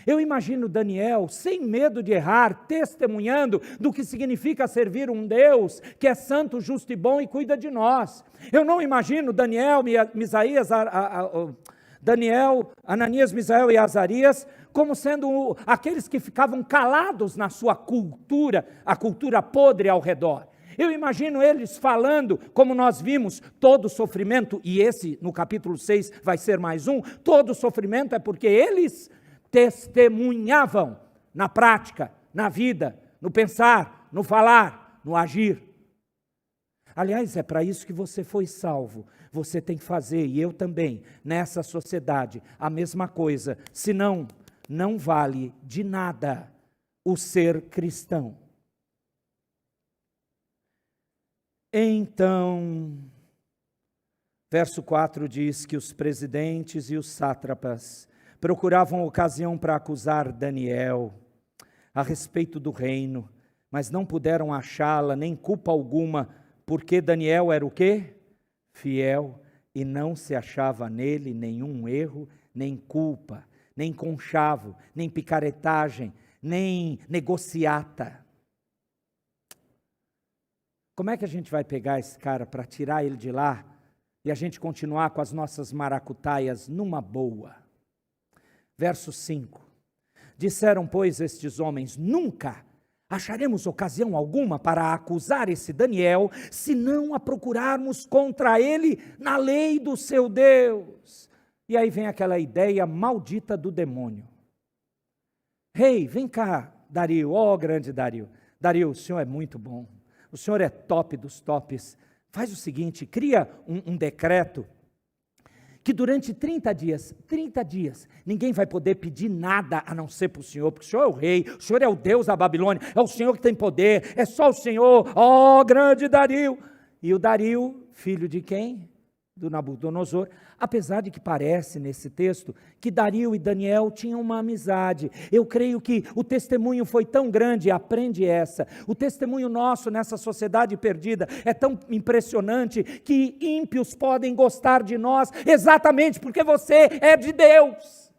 Eu imagino Daniel, sem medo de errar, testemunhando do que significa servir um Deus que é santo, justo e bom e cuida de nós. Eu não imagino Daniel, Ananias, Misael e Azarias como sendo aqueles que ficavam calados na sua cultura, a cultura podre ao redor. Eu imagino eles falando, como nós vimos, todo sofrimento, e esse no capítulo 6 vai ser mais um, todo sofrimento é porque eles testemunhavam na prática, na vida, no pensar, no falar, no agir. Aliás, é para isso que você foi salvo. Você tem que fazer, e eu também, nessa sociedade, a mesma coisa. Senão, não vale de nada o ser cristão. Então, verso 4 diz que os presidentes e os sátrapas procuravam ocasião para acusar Daniel a respeito do reino, mas não puderam achá-la, nem culpa alguma, porque Daniel era o quê? Fiel, e não se achava nele nenhum erro, nem culpa, nem conchavo, nem picaretagem, nem negociata. Como é que a gente vai pegar esse cara para tirar ele de lá e a gente continuar com as nossas maracutaias numa boa? Verso 5. Disseram, pois, estes homens, nunca acharemos ocasião alguma para acusar esse Daniel, se não a procurarmos contra ele na lei do seu Deus. E aí vem aquela ideia maldita do demônio. Rei, vem cá, Dario, grande Dario. Dario, o senhor é muito bom. O senhor é top dos tops. Faz o seguinte, cria um decreto que durante 30 dias, ninguém vai poder pedir nada a não ser para o senhor, porque o senhor é o rei, o senhor é o Deus da Babilônia, é o senhor que tem poder, é só o senhor, grande Dario. E o Dario, filho de quem? Do Nabucodonosor, apesar de que parece nesse texto que Dario e Daniel tinham uma amizade. Eu creio que o testemunho foi tão grande, aprende essa, o testemunho nosso nessa sociedade perdida é tão impressionante que ímpios podem gostar de nós exatamente porque você é de Deus.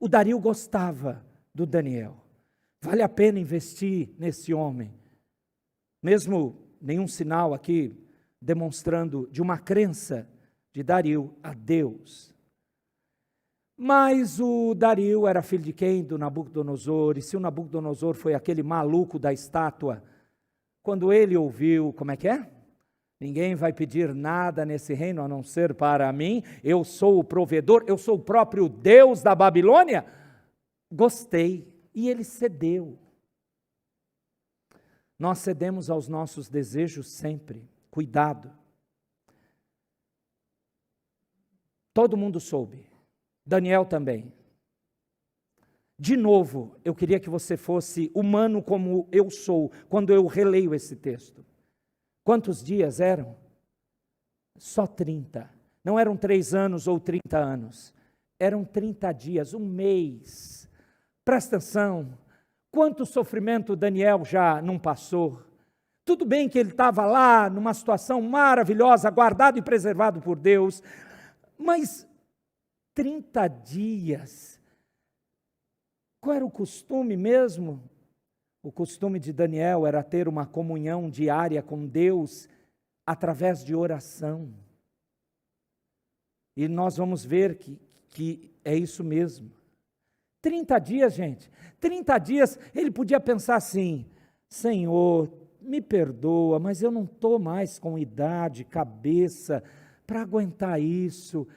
O Dario gostava do Daniel. Vale a pena investir nesse homem, mesmo nenhum sinal aqui demonstrando de uma crença de Dario a Deus. Mas o Dario era filho de quem? Do Nabucodonosor. E se o Nabucodonosor foi aquele maluco da estátua, quando ele ouviu, como é que é? Ninguém vai pedir nada nesse reino a não ser para mim. Eu sou o provedor, eu sou o próprio Deus da Babilônia. Gostei. E ele cedeu. Nós cedemos aos nossos desejos sempre. Cuidado. Todo mundo soube. Daniel também. De novo, eu queria que você fosse humano como eu sou, quando eu releio esse texto. Quantos dias eram? Só 30. Não eram 3 anos ou 30 anos. Eram 30 dias, um mês. Presta atenção. Quanto sofrimento Daniel já não passou. Tudo bem que ele estava lá, numa situação maravilhosa, guardado e preservado por Deus. Mas 30 dias. Qual era o costume mesmo? O costume de Daniel era ter uma comunhão diária com Deus através de oração. E nós vamos ver que é isso mesmo. 30 dias, gente. 30 dias, ele podia pensar assim: Senhor, me perdoa, mas eu não estou mais com idade, cabeça, para aguentar isso.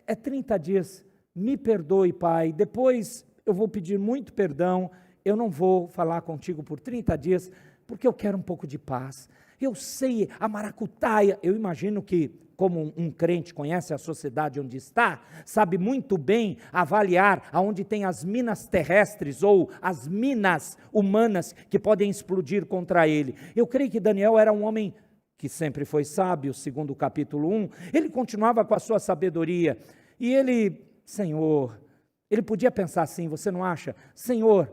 É 30 dias, me perdoe, Pai, depois eu vou pedir muito perdão, eu não vou falar contigo por 30 dias, porque eu quero um pouco de paz. Eu sei, a maracutaia, eu imagino que, como um crente conhece a sociedade onde está, sabe muito bem avaliar aonde tem as minas terrestres ou as minas humanas que podem explodir contra ele. Eu creio que Daniel era um homem que sempre foi sábio, segundo o capítulo 1, ele continuava com a sua sabedoria, e ele, Senhor, ele podia pensar assim, você não acha? Senhor,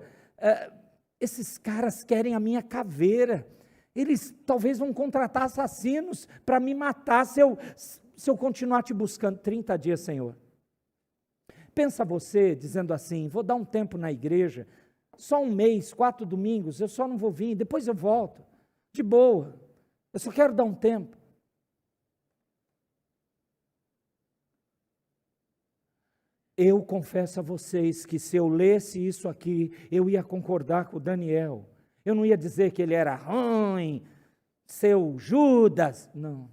esses caras querem a minha caveira, eles talvez vão contratar assassinos para me matar se eu continuar te buscando. 30 dias, Senhor. Pensa você dizendo assim, vou dar um tempo na igreja, só um mês, 4 domingos, eu só não vou vir, depois eu volto, de boa, eu só quero dar um tempo. Eu confesso a vocês que se eu lesse isso aqui, eu ia concordar com o Daniel. Eu não ia dizer que ele era ruim, seu Judas, não.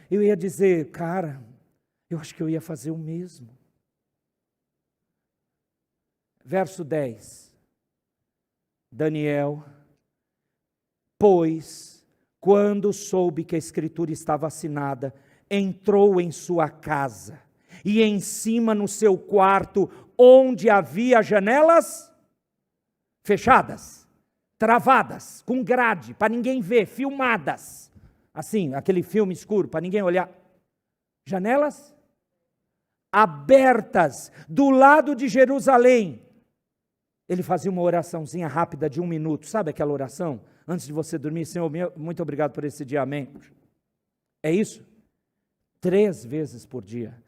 Eu ia dizer, cara, eu acho que eu ia fazer o mesmo. Verso 10. Daniel, pois, quando soube que a escritura estava assinada, entrou em sua casa, e em cima no seu quarto, onde havia janelas fechadas, travadas, com grade, para ninguém ver, filmadas, assim, aquele filme escuro, para ninguém olhar, janelas abertas, do lado de Jerusalém, ele fazia uma oraçãozinha rápida de 1 minuto, sabe aquela oração? Antes de você dormir, Senhor, muito obrigado por esse dia, amém. É isso? 3 vezes por dia.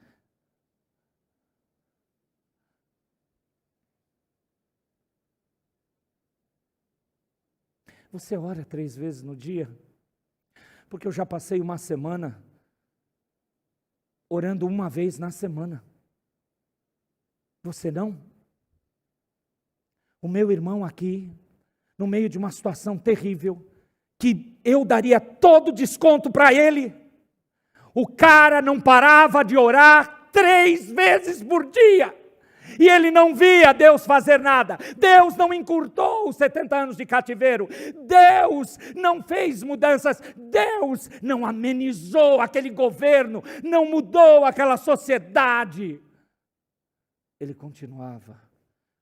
Você ora 3 vezes no dia? Porque eu já passei uma semana orando 1 vez na semana. Você não? O meu irmão aqui, no meio de uma situação terrível, que eu daria todo desconto para ele, o cara não parava de orar 3 vezes por dia. E ele não via Deus fazer nada. Deus não encurtou os 70 anos de cativeiro. Deus não fez mudanças. Deus não amenizou aquele governo. Não mudou aquela sociedade. Ele continuava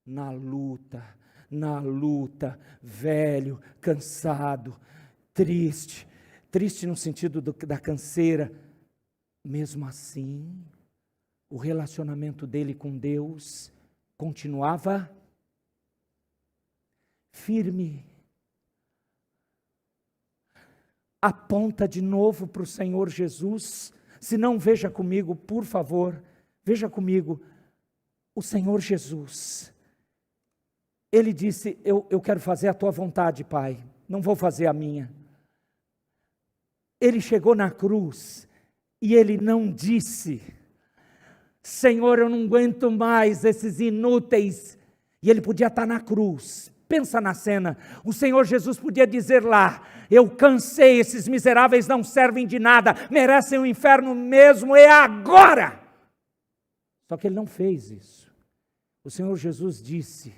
na luta, velho, cansado, triste. Triste no sentido da canseira. Mesmo assim, o relacionamento dele com Deus continuava firme. Aponta de novo para o Senhor Jesus. Se não, veja comigo, por favor, veja comigo, o Senhor Jesus. Ele disse, eu quero fazer a tua vontade, Pai, não vou fazer a minha. Ele chegou na cruz e ele não disse, Senhor, eu não aguento mais esses inúteis. E ele podia estar na cruz. Pensa na cena. O Senhor Jesus podia dizer lá: eu cansei, esses miseráveis não servem de nada, merecem o inferno mesmo, é agora. Só que ele não fez isso. O Senhor Jesus disse: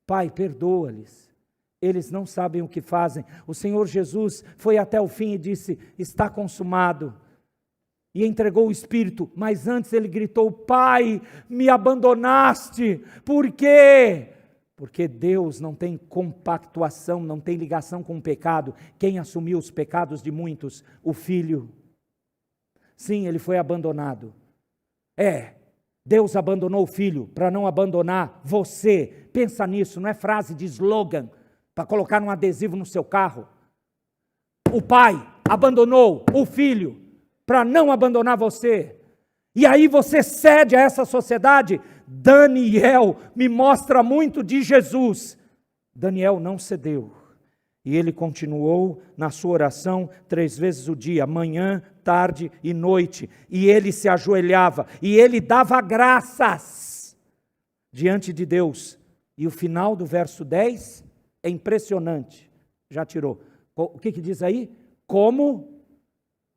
Pai, perdoa-lhes, eles não sabem o que fazem. O Senhor Jesus foi até o fim e disse: está consumado. E entregou o Espírito, mas antes ele gritou: Pai, me abandonaste. Por quê? Porque Deus não tem compactuação, não tem ligação com o pecado. Quem assumiu os pecados de muitos? O Filho. Sim, ele foi abandonado. Deus abandonou o Filho para não abandonar você. Pensa nisso, não é frase de slogan para colocar num adesivo no seu carro. O Pai abandonou o Filho para não abandonar você. E aí você cede a essa sociedade. Daniel me mostra muito de Jesus. Daniel não cedeu. E ele continuou na sua oração 3 vezes o dia, manhã, tarde e noite. E ele se ajoelhava e ele dava graças diante de Deus. E o final do verso 10 é impressionante. Já tirou. O que diz aí? Como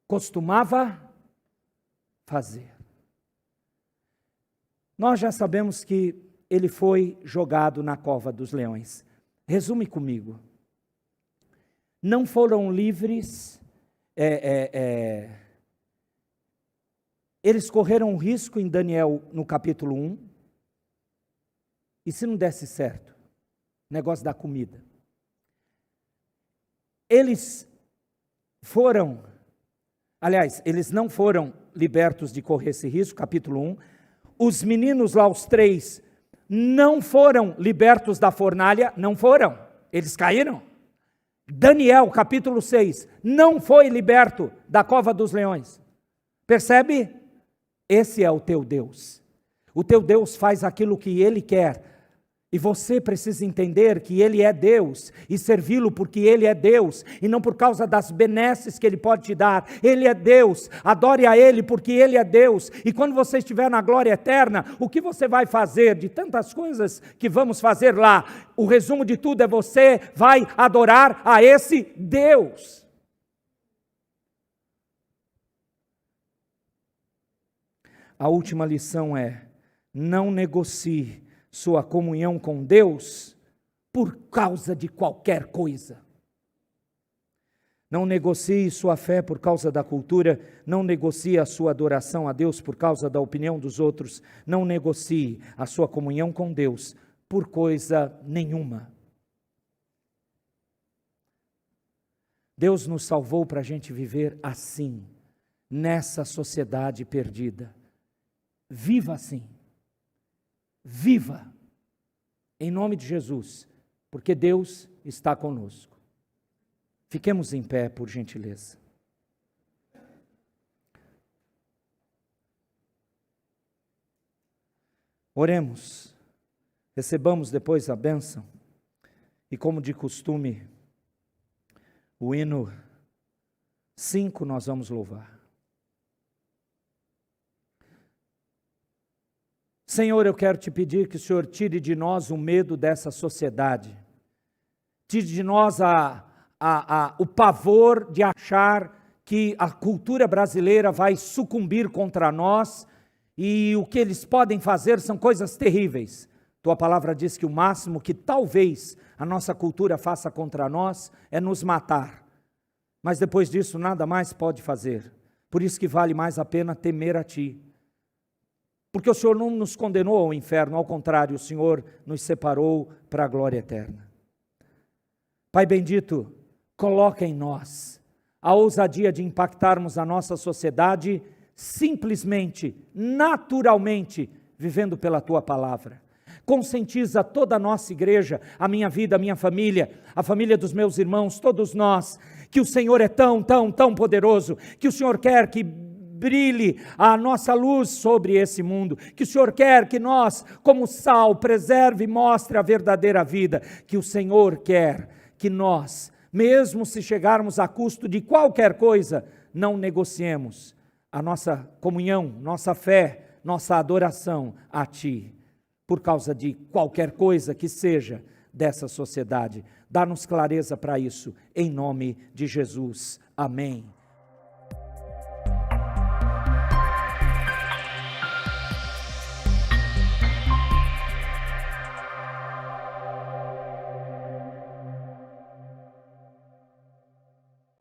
costumava fazer. Nós já sabemos que ele foi jogado na cova dos leões. Resume comigo. Não foram livres, eles correram um risco em Daniel no capítulo 1, e se não desse certo, negócio da comida. Eles não foram libertos de correr esse risco, capítulo 1, os meninos lá, os 3, não foram libertos da fornalha, não foram, eles caíram. Daniel, capítulo 6, não foi liberto da cova dos leões. Percebe? Esse é o teu Deus. O teu Deus faz aquilo que Ele quer. E você precisa entender que Ele é Deus e servi-lo porque Ele é Deus e não por causa das benesses que Ele pode te dar. Ele é Deus, adore a Ele porque Ele é Deus. E quando você estiver na glória eterna, o que você vai fazer? De tantas coisas que vamos fazer lá, o resumo de tudo é: você vai adorar a esse Deus. A última lição é: não negocie sua comunhão com Deus por causa de qualquer coisa. Não negocie sua fé por causa da cultura, não negocie a sua adoração a Deus por causa da opinião dos outros, não negocie a sua comunhão com Deus por coisa nenhuma. Deus nos salvou para a gente viver assim, nessa sociedade perdida. Viva assim. Viva, em nome de Jesus, porque Deus está conosco. Fiquemos em pé, por gentileza. Oremos, recebamos depois a bênção, e como de costume, o hino 5 nós vamos louvar. Senhor, eu quero te pedir que o Senhor tire de nós o medo dessa sociedade, tire de nós o pavor de achar que a cultura brasileira vai sucumbir contra nós e o que eles podem fazer são coisas terríveis. Tua palavra diz que o máximo que talvez a nossa cultura faça contra nós é nos matar, mas depois disso nada mais pode fazer. Por isso que vale mais a pena temer a Ti. Porque o Senhor não nos condenou ao inferno, ao contrário, o Senhor nos separou para a glória eterna. Pai bendito, coloca em nós a ousadia de impactarmos a nossa sociedade simplesmente, naturalmente, vivendo pela Tua palavra. Conscientiza toda a nossa igreja, a minha vida, a minha família, a família dos meus irmãos, todos nós, que o Senhor é tão, tão, tão poderoso, que o Senhor quer que brilhe a nossa luz sobre esse mundo, que o Senhor quer que nós, como sal, preserve e mostre a verdadeira vida, que o Senhor quer que nós, mesmo se chegarmos a custo de qualquer coisa, não negociemos a nossa comunhão, nossa fé, nossa adoração a Ti, por causa de qualquer coisa que seja dessa sociedade. Dá-nos clareza para isso, em nome de Jesus. Amém.